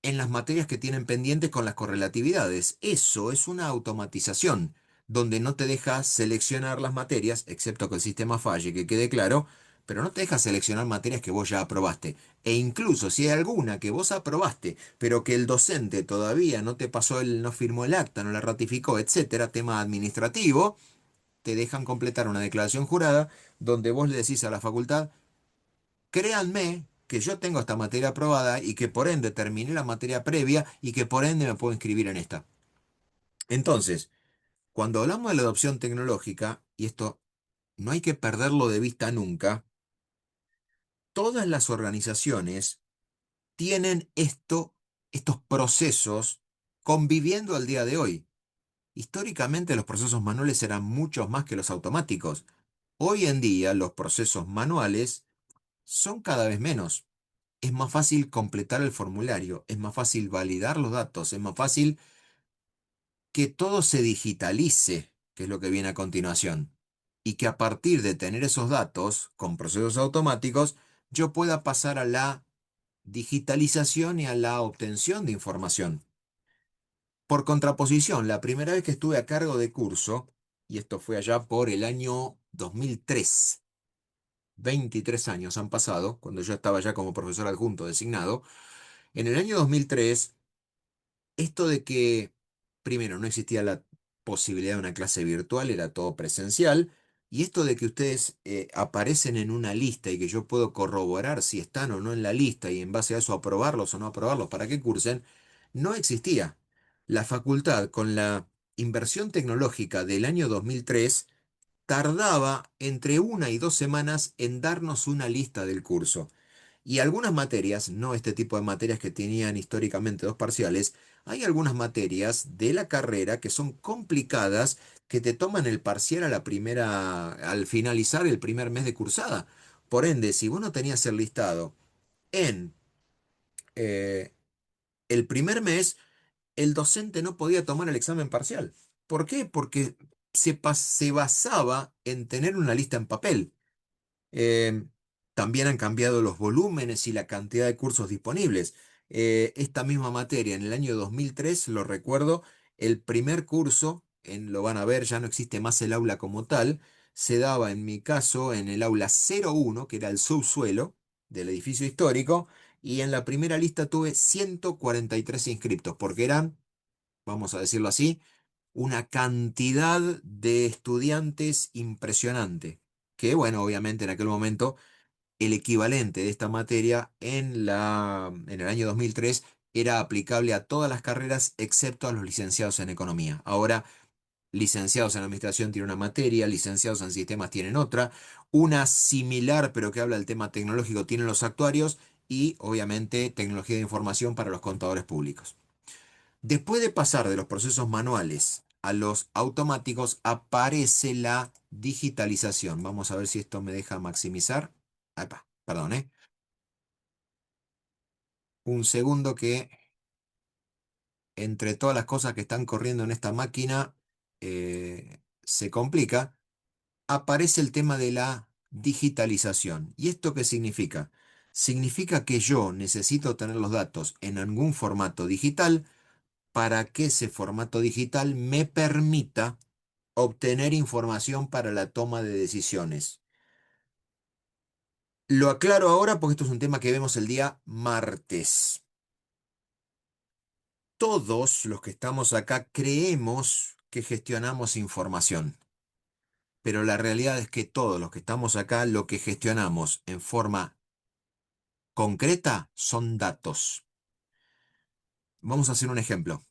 [SPEAKER 1] en las materias que tienen pendientes con las correlatividades. Eso es una automatización, donde no te deja seleccionar las materias, excepto que el sistema falle, que quede claro, pero no te deja seleccionar materias que vos ya aprobaste. E incluso si hay alguna que vos aprobaste, pero que el docente todavía no te pasó no firmó el acta, no la ratificó, etcétera, tema administrativo, te dejan completar una declaración jurada donde vos le decís a la facultad, créanme que yo tengo esta materia aprobada y que por ende terminé la materia previa y que por ende me puedo inscribir en esta. Entonces, cuando hablamos de la adopción tecnológica, y esto no hay que perderlo de vista nunca, todas las organizaciones tienen estos procesos conviviendo al día de hoy. Históricamente los procesos manuales eran muchos más que los automáticos. Hoy en día los procesos manuales son cada vez menos. Es más fácil completar el formulario, es más fácil validar los datos, es más fácil que todo se digitalice, que es lo que viene a continuación. Y que a partir de tener esos datos con procesos automáticos, yo pueda pasar a la digitalización y a la obtención de información. Por contraposición, la primera vez que estuve a cargo de curso, y esto fue allá por el año 2003, 23 años han pasado, cuando yo estaba ya como profesor adjunto designado, en el año 2003, esto de que, primero, no existía la posibilidad de una clase virtual, era todo presencial, y esto de que ustedes aparecen en una lista y que yo puedo corroborar si están o no en la lista y en base a eso aprobarlos o no aprobarlos para que cursen, no existía. La facultad, con la inversión tecnológica del año 2003, tardaba entre 1 y 2 semanas en darnos una lista del curso. Y algunas materias, no este tipo de materias que tenían históricamente dos parciales, hay algunas materias de la carrera que son complicadas, que te toman el parcial a la primera, al finalizar el primer mes de cursada. Por ende, si vos no tenías el listado en eh, el primer mes, el docente no podía tomar el examen parcial. ¿Por qué? Porque se basaba en tener una lista en papel. Eh, También han cambiado los volúmenes y la cantidad de cursos disponibles. Esta misma materia en el año 2003, lo recuerdo, el primer curso, lo van a ver, ya no existe más el aula como tal, se daba en mi caso en el aula 01, que era el subsuelo del edificio histórico, y en la primera lista tuve 143 inscriptos, porque eran, vamos a decirlo así, una cantidad de estudiantes impresionante, que bueno, obviamente en aquel momento el equivalente de esta materia en el año 2003 era aplicable a todas las carreras excepto a los licenciados en economía. Ahora, licenciados en administración tienen una materia, licenciados en sistemas tienen otra, una similar pero que habla del tema tecnológico tienen los actuarios y obviamente tecnología de información para los contadores públicos. Después de pasar de los procesos manuales a los automáticos, aparece la digitalización. Vamos a ver si esto me deja maximizar. Epa, perdón, ¿eh? Un segundo que entre todas las cosas que están corriendo en esta máquina se complica. Aparece el tema de la digitalización. ¿Y esto qué significa? Significa que yo necesito tener los datos en algún formato digital para que ese formato digital me permita obtener información para la toma de decisiones. Lo aclaro ahora porque esto es un tema que vemos el día martes. Todos los que estamos acá creemos que gestionamos información, pero la realidad es que todos los que estamos acá lo que gestionamos en forma concreta son datos. Vamos a hacer un ejemplo.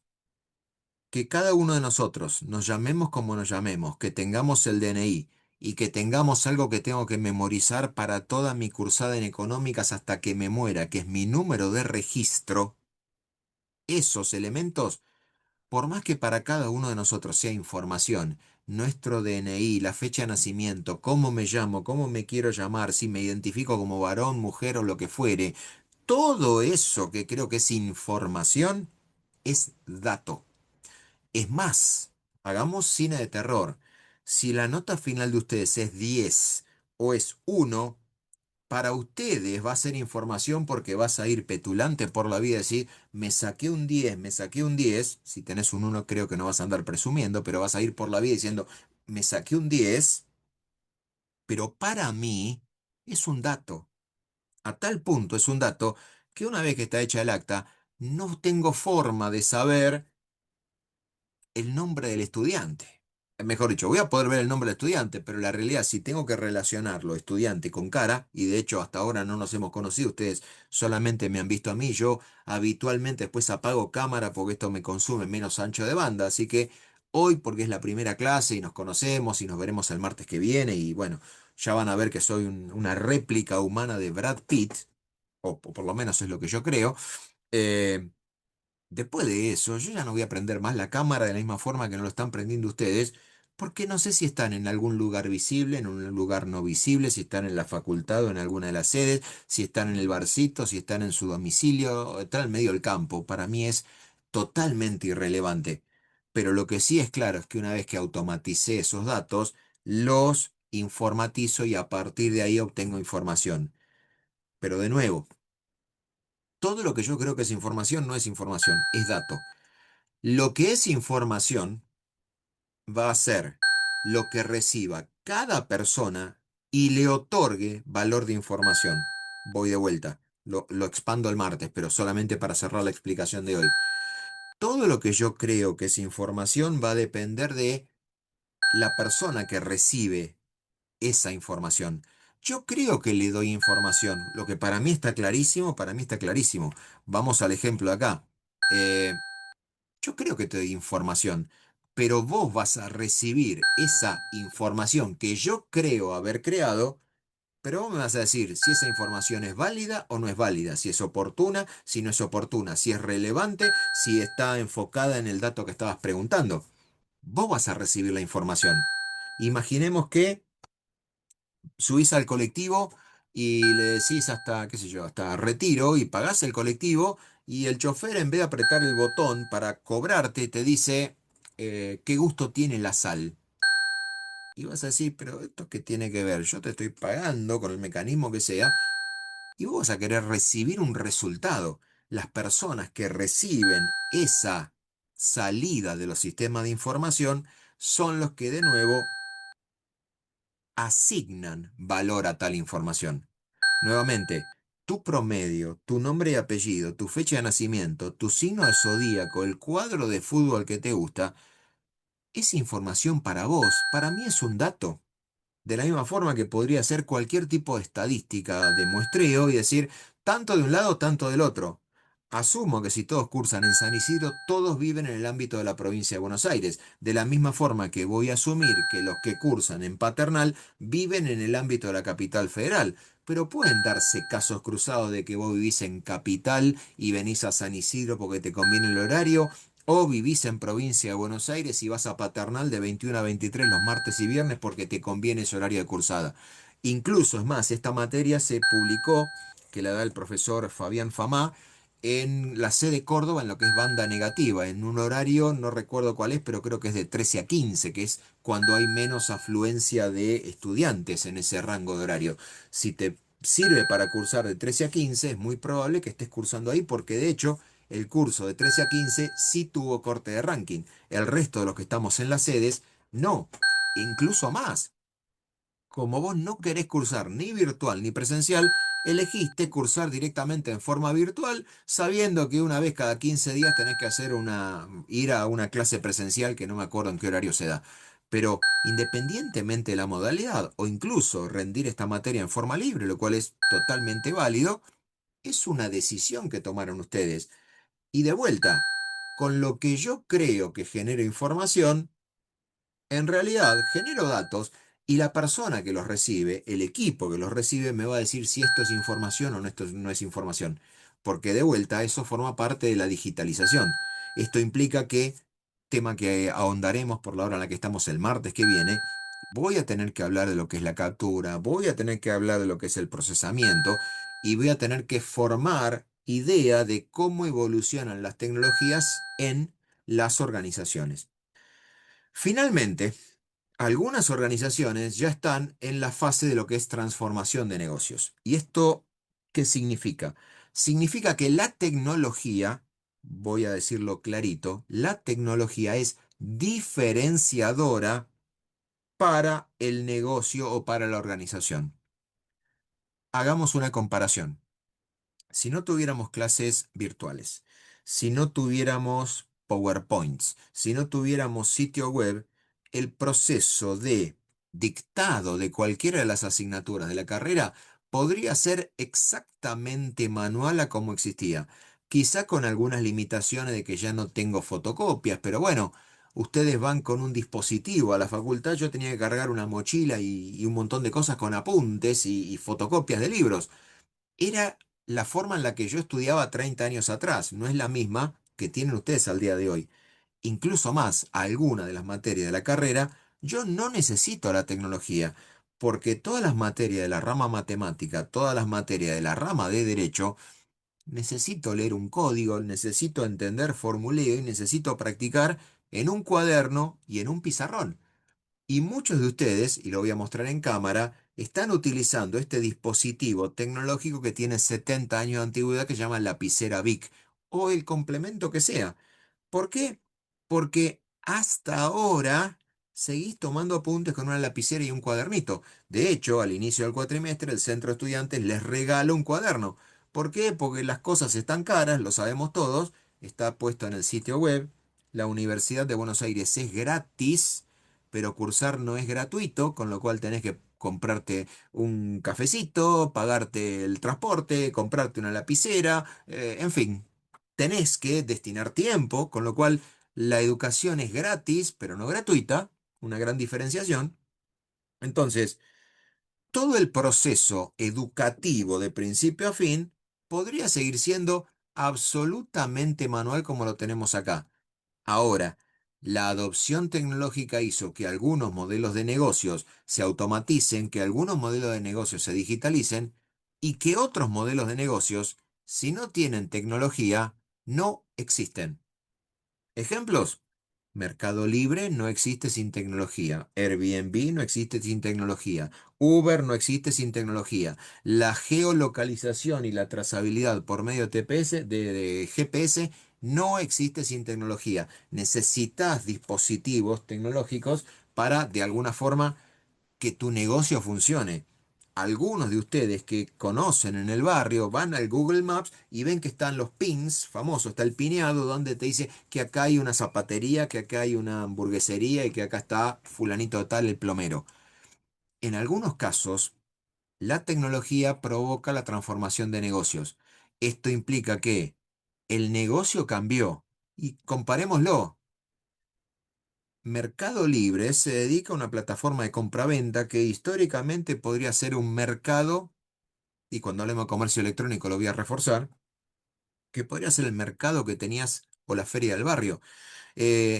[SPEAKER 1] Que cada uno de nosotros nos llamemos como nos llamemos, que tengamos el DNI y que tengamos algo que tengo que memorizar para toda mi cursada en económicas hasta que me muera, que es mi número de registro, esos elementos, por más que para cada uno de nosotros sea información, nuestro DNI, la fecha de nacimiento, cómo me llamo, cómo me quiero llamar, si me identifico como varón, mujer o lo que fuere, todo eso que creo que es información es dato. Es más, hagamos cine de terror. Si la nota final de ustedes es 10 o es 1, para ustedes va a ser información porque vas a ir petulante por la vida y decir, me saqué un 10, me saqué un 10. Si tenés un 1 creo que no vas a andar presumiendo, pero vas a ir por la vida diciendo, me saqué un 10, pero para mí es un dato. A tal punto es un dato que una vez que está hecha el acta, no tengo forma de saber el nombre del estudiante. Mejor dicho, voy a poder ver el nombre del estudiante, pero la realidad, si tengo que relacionarlo estudiante con cara, y de hecho hasta ahora no nos hemos conocido, ustedes solamente me han visto a mí, yo habitualmente después apago cámara porque esto me consume menos ancho de banda, así que hoy, porque es la primera clase y nos conocemos y nos veremos el martes que viene, y bueno, ya van a ver que soy una réplica humana de Brad Pitt, o por lo menos es lo que yo creo. eh, Después de eso, yo ya no voy a prender más la cámara de la misma forma que no lo están prendiendo ustedes, porque no sé si están en algún lugar visible, en un lugar no visible, si están en la facultad o en alguna de las sedes, si están en el barcito, si están en su domicilio, o están en medio del campo. Para mí es totalmente irrelevante. Pero lo que sí es claro es que una vez que automaticé esos datos, los informatizo y a partir de ahí obtengo información. Pero de nuevo, todo lo que yo creo que es información no es información, es dato. Lo que es información va a ser lo que reciba cada persona y le otorgue valor de información. Voy de vuelta, lo expando el martes, pero solamente para cerrar la explicación de hoy. Todo lo que yo creo que es información va a depender de la persona que recibe esa información. Yo creo que le doy información. Lo que para mí está clarísimo, para mí está clarísimo. Vamos al ejemplo de acá. Eh, Yo creo que te doy información, pero vos vas a recibir esa información que yo creo haber creado, pero vos me vas a decir si esa información es válida o no es válida, si es oportuna, si no es oportuna, si es relevante, si está enfocada en el dato que estabas preguntando. Vos vas a recibir la información. Imaginemos que subís al colectivo y le decís hasta, qué sé yo, hasta retiro y pagás el colectivo y el chofer en vez de apretar el botón para cobrarte te dice, qué gusto tiene la sal. Y vas a decir, pero ¿esto qué tiene que ver? Yo te estoy pagando con el mecanismo que sea y vos vas a querer recibir un resultado. Las personas que reciben esa salida de los sistemas de información son los que de nuevo asignan valor a tal información. Nuevamente, tu promedio, tu nombre y apellido, tu fecha de nacimiento, tu signo de zodíaco, el cuadro de fútbol que te gusta, es información para vos. Para mí es un dato. De la misma forma que podría ser cualquier tipo de estadística de muestreo y decir tanto de un lado, tanto del otro. Asumo que si todos cursan en San Isidro, todos viven en el ámbito de la provincia de Buenos Aires. De la misma forma que voy a asumir que los que cursan en Paternal viven en el ámbito de la capital federal. Pero pueden darse casos cruzados de que vos vivís en capital y venís a San Isidro porque te conviene el horario, o vivís en provincia de Buenos Aires y vas a Paternal de 21 a 23 los martes y viernes porque te conviene ese horario de cursada. Incluso, es más, esta materia se publicó, que la da el profesor Fabián Famá, en la sede Córdoba, en lo que es banda negativa, en un horario, no recuerdo cuál es, pero creo que es de 13 a 15, que es cuando hay menos afluencia de estudiantes en ese rango de horario. Si te sirve para cursar de 13 a 15, es muy probable que estés cursando ahí, porque de hecho el curso de 13 a 15 sí tuvo corte de ranking. El resto de los que estamos en las sedes, no. Incluso más. Como vos no querés cursar ni virtual ni presencial, elegiste cursar directamente en forma virtual, sabiendo que una vez cada 15 días tenés que ir a una clase presencial que no me acuerdo en qué horario se da. Pero independientemente de la modalidad, o incluso rendir esta materia en forma libre, lo cual es totalmente válido, es una decisión que tomaron ustedes. Y de vuelta, con lo que yo creo que genero información, en realidad genero datos y la persona que los recibe, el equipo que los recibe, me va a decir si esto es información o no, esto no es información. Porque de vuelta, eso forma parte de la digitalización. Esto implica que, tema que ahondaremos por la hora en la que estamos el martes que viene, voy a tener que hablar de lo que es la captura, voy a tener que hablar de lo que es el procesamiento y voy a tener que formar idea de cómo evolucionan las tecnologías en las organizaciones. Finalmente, algunas organizaciones ya están en la fase de lo que es transformación de negocios. ¿Y esto qué significa? Significa que la tecnología, voy a decirlo clarito, la tecnología es diferenciadora para el negocio o para la organización. Hagamos una comparación. Si no tuviéramos clases virtuales, si no tuviéramos PowerPoints, si no tuviéramos sitio web, el proceso de dictado de cualquiera de las asignaturas de la carrera podría ser exactamente manual a como existía. Quizá con algunas limitaciones de que ya no tengo fotocopias, pero bueno, ustedes van con un dispositivo a la facultad, yo tenía que cargar una mochila y un montón de cosas con apuntes y fotocopias de libros. Era la forma en la que yo estudiaba 30 años atrás, no es la misma, que tienen ustedes al día de hoy, incluso más alguna de las materias de la carrera, yo no necesito la tecnología, porque todas las materias de la rama matemática, todas las materias de la rama de derecho, necesito leer un código, necesito entender formuleo y necesito practicar en un cuaderno y en un pizarrón. Y muchos de ustedes, y lo voy a mostrar en cámara, están utilizando este dispositivo tecnológico que tiene 70 años de antigüedad que se llama lapicera Bic o el complemento que sea. ¿Por qué? Porque hasta ahora seguís tomando apuntes con una lapicera y un cuadernito. De hecho, al inicio del cuatrimestre, el centro de estudiantes les regala un cuaderno. ¿Por qué? Porque las cosas están caras, lo sabemos todos. Está puesto en el sitio web. La Universidad de Buenos Aires es gratis, pero cursar no es gratuito, con lo cual tenés que comprarte un cafecito, pagarte el transporte, comprarte una lapicera, en fin, tenés que destinar tiempo, con lo cual la educación es gratis, pero no gratuita, una gran diferenciación. Entonces, todo el proceso educativo de principio a fin podría seguir siendo absolutamente manual como lo tenemos acá. Ahora, la adopción tecnológica hizo que algunos modelos de negocios se automaticen, que algunos modelos de negocios se digitalicen y que otros modelos de negocios, si no tienen tecnología, no existen. Ejemplos. Mercado Libre no existe sin tecnología. Airbnb no existe sin tecnología. Uber no existe sin tecnología. La geolocalización y la trazabilidad por medio de TPS, de GPS, no existe sin tecnología. Necesitas dispositivos tecnológicos para, de alguna forma, que tu negocio funcione. Algunos de ustedes que conocen en el barrio van al Google Maps y ven que están los pins famosos, está el pineado donde te dice que acá hay una zapatería, que acá hay una hamburguesería y que acá está fulanito de tal el plomero. En algunos casos, la tecnología provoca la transformación de negocios. Esto implica que el negocio cambió. Y comparémoslo. Mercado Libre se dedica a una plataforma de compraventa que históricamente podría ser un mercado, y cuando hablemos de comercio electrónico lo voy a reforzar, que podría ser el mercado que tenías o la feria del barrio.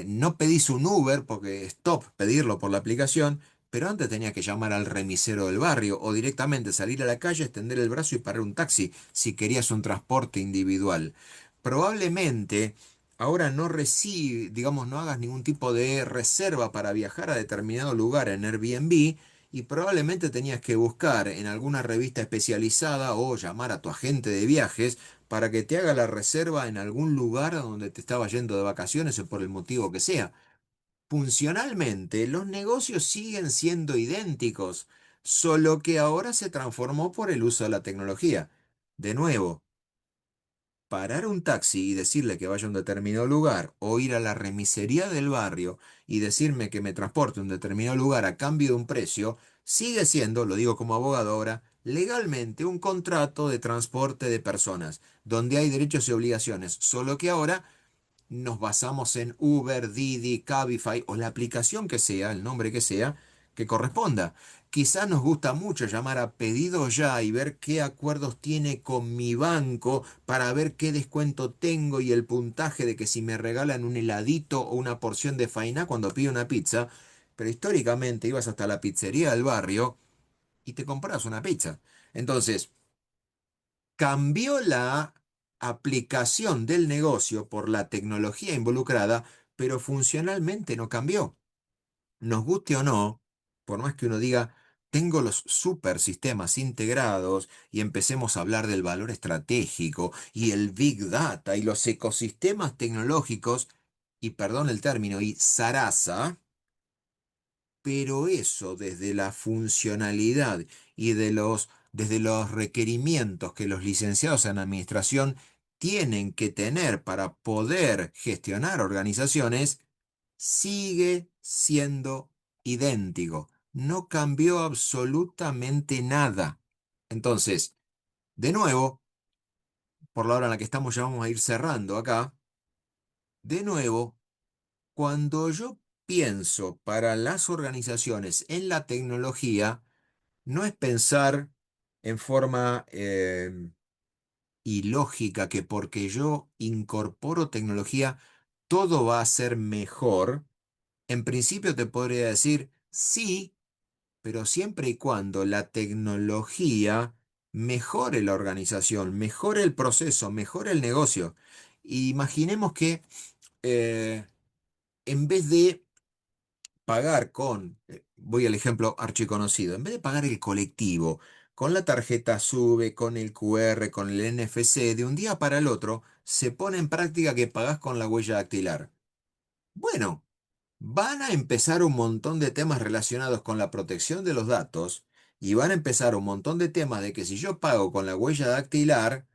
[SPEAKER 1] No pedís un Uber porque es top pedirlo por la aplicación, pero antes tenías que llamar al remisero del barrio o directamente salir a la calle, extender el brazo y parar un taxi si querías un transporte individual. Probablemente ahora no digamos, no hagas ningún tipo de reserva para viajar a determinado lugar en Airbnb y probablemente tenías que buscar en alguna revista especializada o llamar a tu agente de viajes para que te haga la reserva en algún lugar a donde te estaba yendo de vacaciones o por el motivo que sea. Funcionalmente, los negocios siguen siendo idénticos, solo que ahora se transformó por el uso de la tecnología. De nuevo, parar un taxi y decirle que vaya a un determinado lugar o ir a la remisería del barrio y decirme que me transporte a un determinado lugar a cambio de un precio, sigue siendo, lo digo como abogado ahora, legalmente un contrato de transporte de personas, donde hay derechos y obligaciones, solo que ahora nos basamos en Uber, Didi, Cabify o la aplicación que sea, el nombre que corresponda. Quizás nos gusta mucho llamar a pedido ya y ver qué acuerdos tiene con mi banco para ver qué descuento tengo y el puntaje de que si me regalan un heladito o una porción de faina cuando pido una pizza. Pero históricamente ibas hasta la pizzería del barrio y te compras una pizza. Entonces, cambió la aplicación del negocio por la tecnología involucrada, pero funcionalmente no cambió. Nos guste o no, por más que uno diga, tengo los super sistemas integrados y empecemos a hablar del valor estratégico y el Big Data y los ecosistemas tecnológicos, y perdón el término, y zaraza, pero eso desde la funcionalidad y desde los requerimientos que los licenciados en administración tienen que tener para poder gestionar organizaciones, sigue siendo idéntico. No cambió absolutamente nada. Entonces, de nuevo, por la hora en la que estamos ya vamos a ir cerrando acá, de nuevo, cuando yo pienso para las organizaciones en la tecnología, no es pensar en forma y lógica que porque yo incorporo tecnología, todo va a ser mejor, en principio te podría decir sí, pero siempre y cuando la tecnología mejore la organización, mejore el proceso, mejore el negocio. Imaginemos que eh, en vez de pagar con, voy al ejemplo archiconocido, en vez de pagar el colectivo con la tarjeta SUBE, con el QR, con el NFC, de un día para el otro, se pone en práctica que pagás con la huella dactilar. Bueno, van a empezar un montón de temas relacionados con la protección de los datos y van a empezar un montón de temas de que si yo pago con la huella dactilar,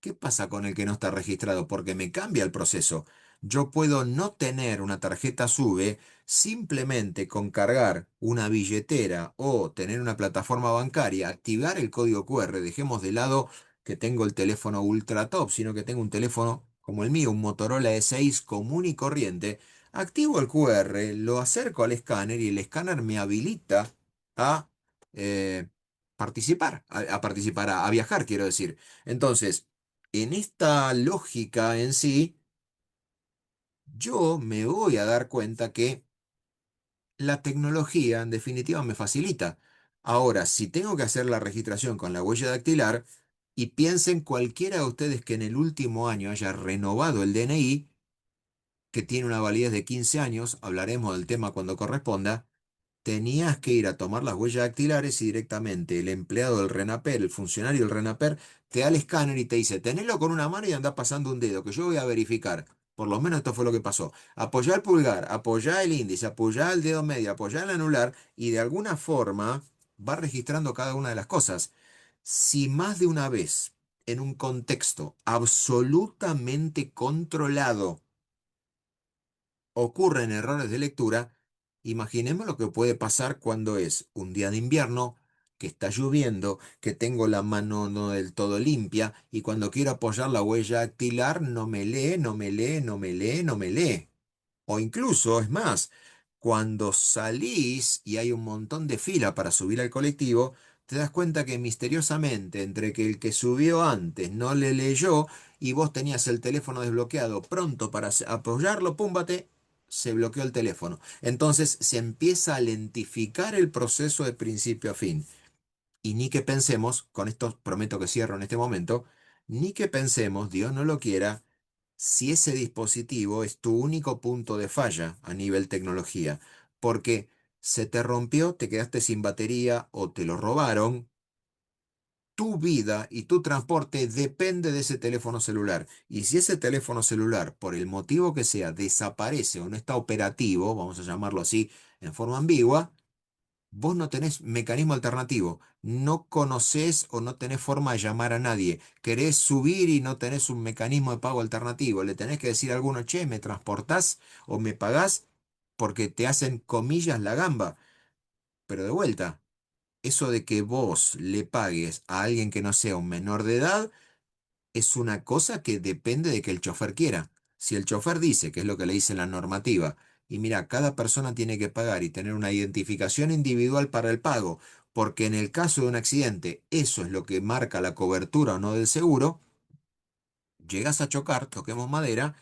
[SPEAKER 1] ¿qué pasa con el que no está registrado? Porque me cambia el proceso. Yo puedo no tener una tarjeta SUBE simplemente con cargar una billetera o tener una plataforma bancaria, activar el código QR. Dejemos de lado que tengo el teléfono ultra top, sino que tengo un teléfono como el mío, un Motorola E6 común y corriente. Activo el QR, lo acerco al escáner y el escáner me habilita a eh, participar, a participar, a viajar, quiero decir. Entonces, en esta lógica en sí, yo me voy a dar cuenta que la tecnología en definitiva me facilita. Ahora, si tengo que hacer la registración con la huella dactilar, y piensen cualquiera de ustedes que en el último año haya renovado el DNI, que tiene una validez de 15 años, hablaremos del tema cuando corresponda, tenías que ir a tomar las huellas dactilares y directamente el empleado del RENAPER, el funcionario del RENAPER, te da el escáner y te dice, tenelo con una mano y anda pasando un dedo, que yo voy a verificar. Por lo menos esto fue lo que pasó. Apoyá el pulgar, apoyá el índice, apoyá el dedo medio, apoyá el anular y de alguna forma va registrando cada una de las cosas. Si más de una vez, en un contexto absolutamente controlado, ocurren errores de lectura, imaginemos lo que puede pasar cuando es un día de invierno, que está lloviendo, que tengo la mano no del todo limpia y cuando quiero apoyar la huella dactilar no me lee, no me lee, no me lee, no me lee. O incluso, es más, cuando salís y hay un montón de fila para subir al colectivo, te das cuenta que misteriosamente, entre que el que subió antes no le leyó y vos tenías el teléfono desbloqueado pronto para apoyarlo, púmbate, se bloqueó el teléfono. Entonces se empieza a lentificar el proceso de principio a fin. Y ni que pensemos, con esto prometo que cierro en este momento, ni que pensemos, Dios no lo quiera, si ese dispositivo es tu único punto de falla a nivel tecnología, porque se te rompió, te quedaste sin batería o te lo robaron, tu vida y tu transporte depende de ese teléfono celular. Y si ese teléfono celular, por el motivo que sea, desaparece o no está operativo, vamos a llamarlo así en forma ambigua, vos no tenés mecanismo alternativo, no conocés o no tenés forma de llamar a nadie, querés subir y no tenés un mecanismo de pago alternativo, le tenés que decir a alguno, che, ¿me transportás o me pagás? Porque te hacen comillas la gamba. Pero de vuelta, eso de que vos le pagues a alguien que no sea un menor de edad, es una cosa que depende de que el chofer quiera. Si el chofer dice, que es lo que le dice la normativa, y mira, cada persona tiene que pagar y tener una identificación individual para el pago, porque en el caso de un accidente eso es lo que marca la cobertura o no del seguro, llegas a chocar, toquemos madera,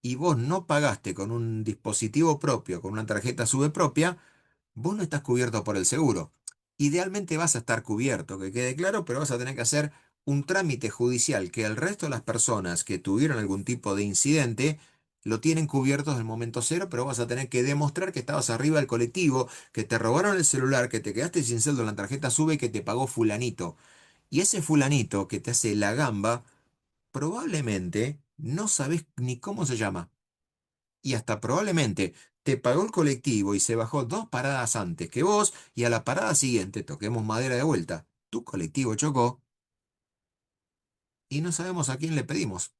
[SPEAKER 1] y vos no pagaste con un dispositivo propio, con una tarjeta SUBE propia, vos no estás cubierto por el seguro. Idealmente vas a estar cubierto, que quede claro, pero vas a tener que hacer un trámite judicial que el resto de las personas que tuvieron algún tipo de incidente lo tienen cubierto desde el momento cero, pero vas a tener que demostrar que estabas arriba del colectivo, que te robaron el celular, que te quedaste sin saldo en la tarjeta SUBE y que te pagó fulanito. Y ese fulanito que te hace la gamba, probablemente no sabes ni cómo se llama y hasta probablemente te pagó el colectivo y se bajó 2 paradas antes que vos y a la parada siguiente, toquemos madera de vuelta, tu colectivo chocó y no sabemos a quién le pedimos.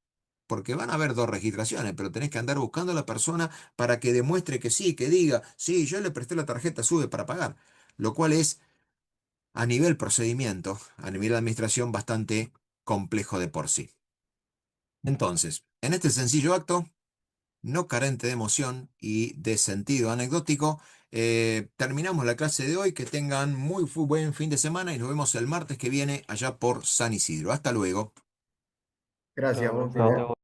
[SPEAKER 1] Porque van a haber 2 registraciones, pero tenés que andar buscando a la persona para que demuestre que sí, que diga, sí, yo le presté la tarjeta SUBE para pagar. Lo cual es, a nivel procedimiento, a nivel administración, bastante complejo de por sí. Entonces, en este sencillo acto, no carente de emoción y de sentido anecdótico. Terminamos la clase de hoy. Que tengan muy buen fin de semana y nos vemos el martes que viene allá por San Isidro. Hasta luego.
[SPEAKER 2] Gracias,
[SPEAKER 3] Chao,
[SPEAKER 2] buen fin de...
[SPEAKER 3] Marcelo.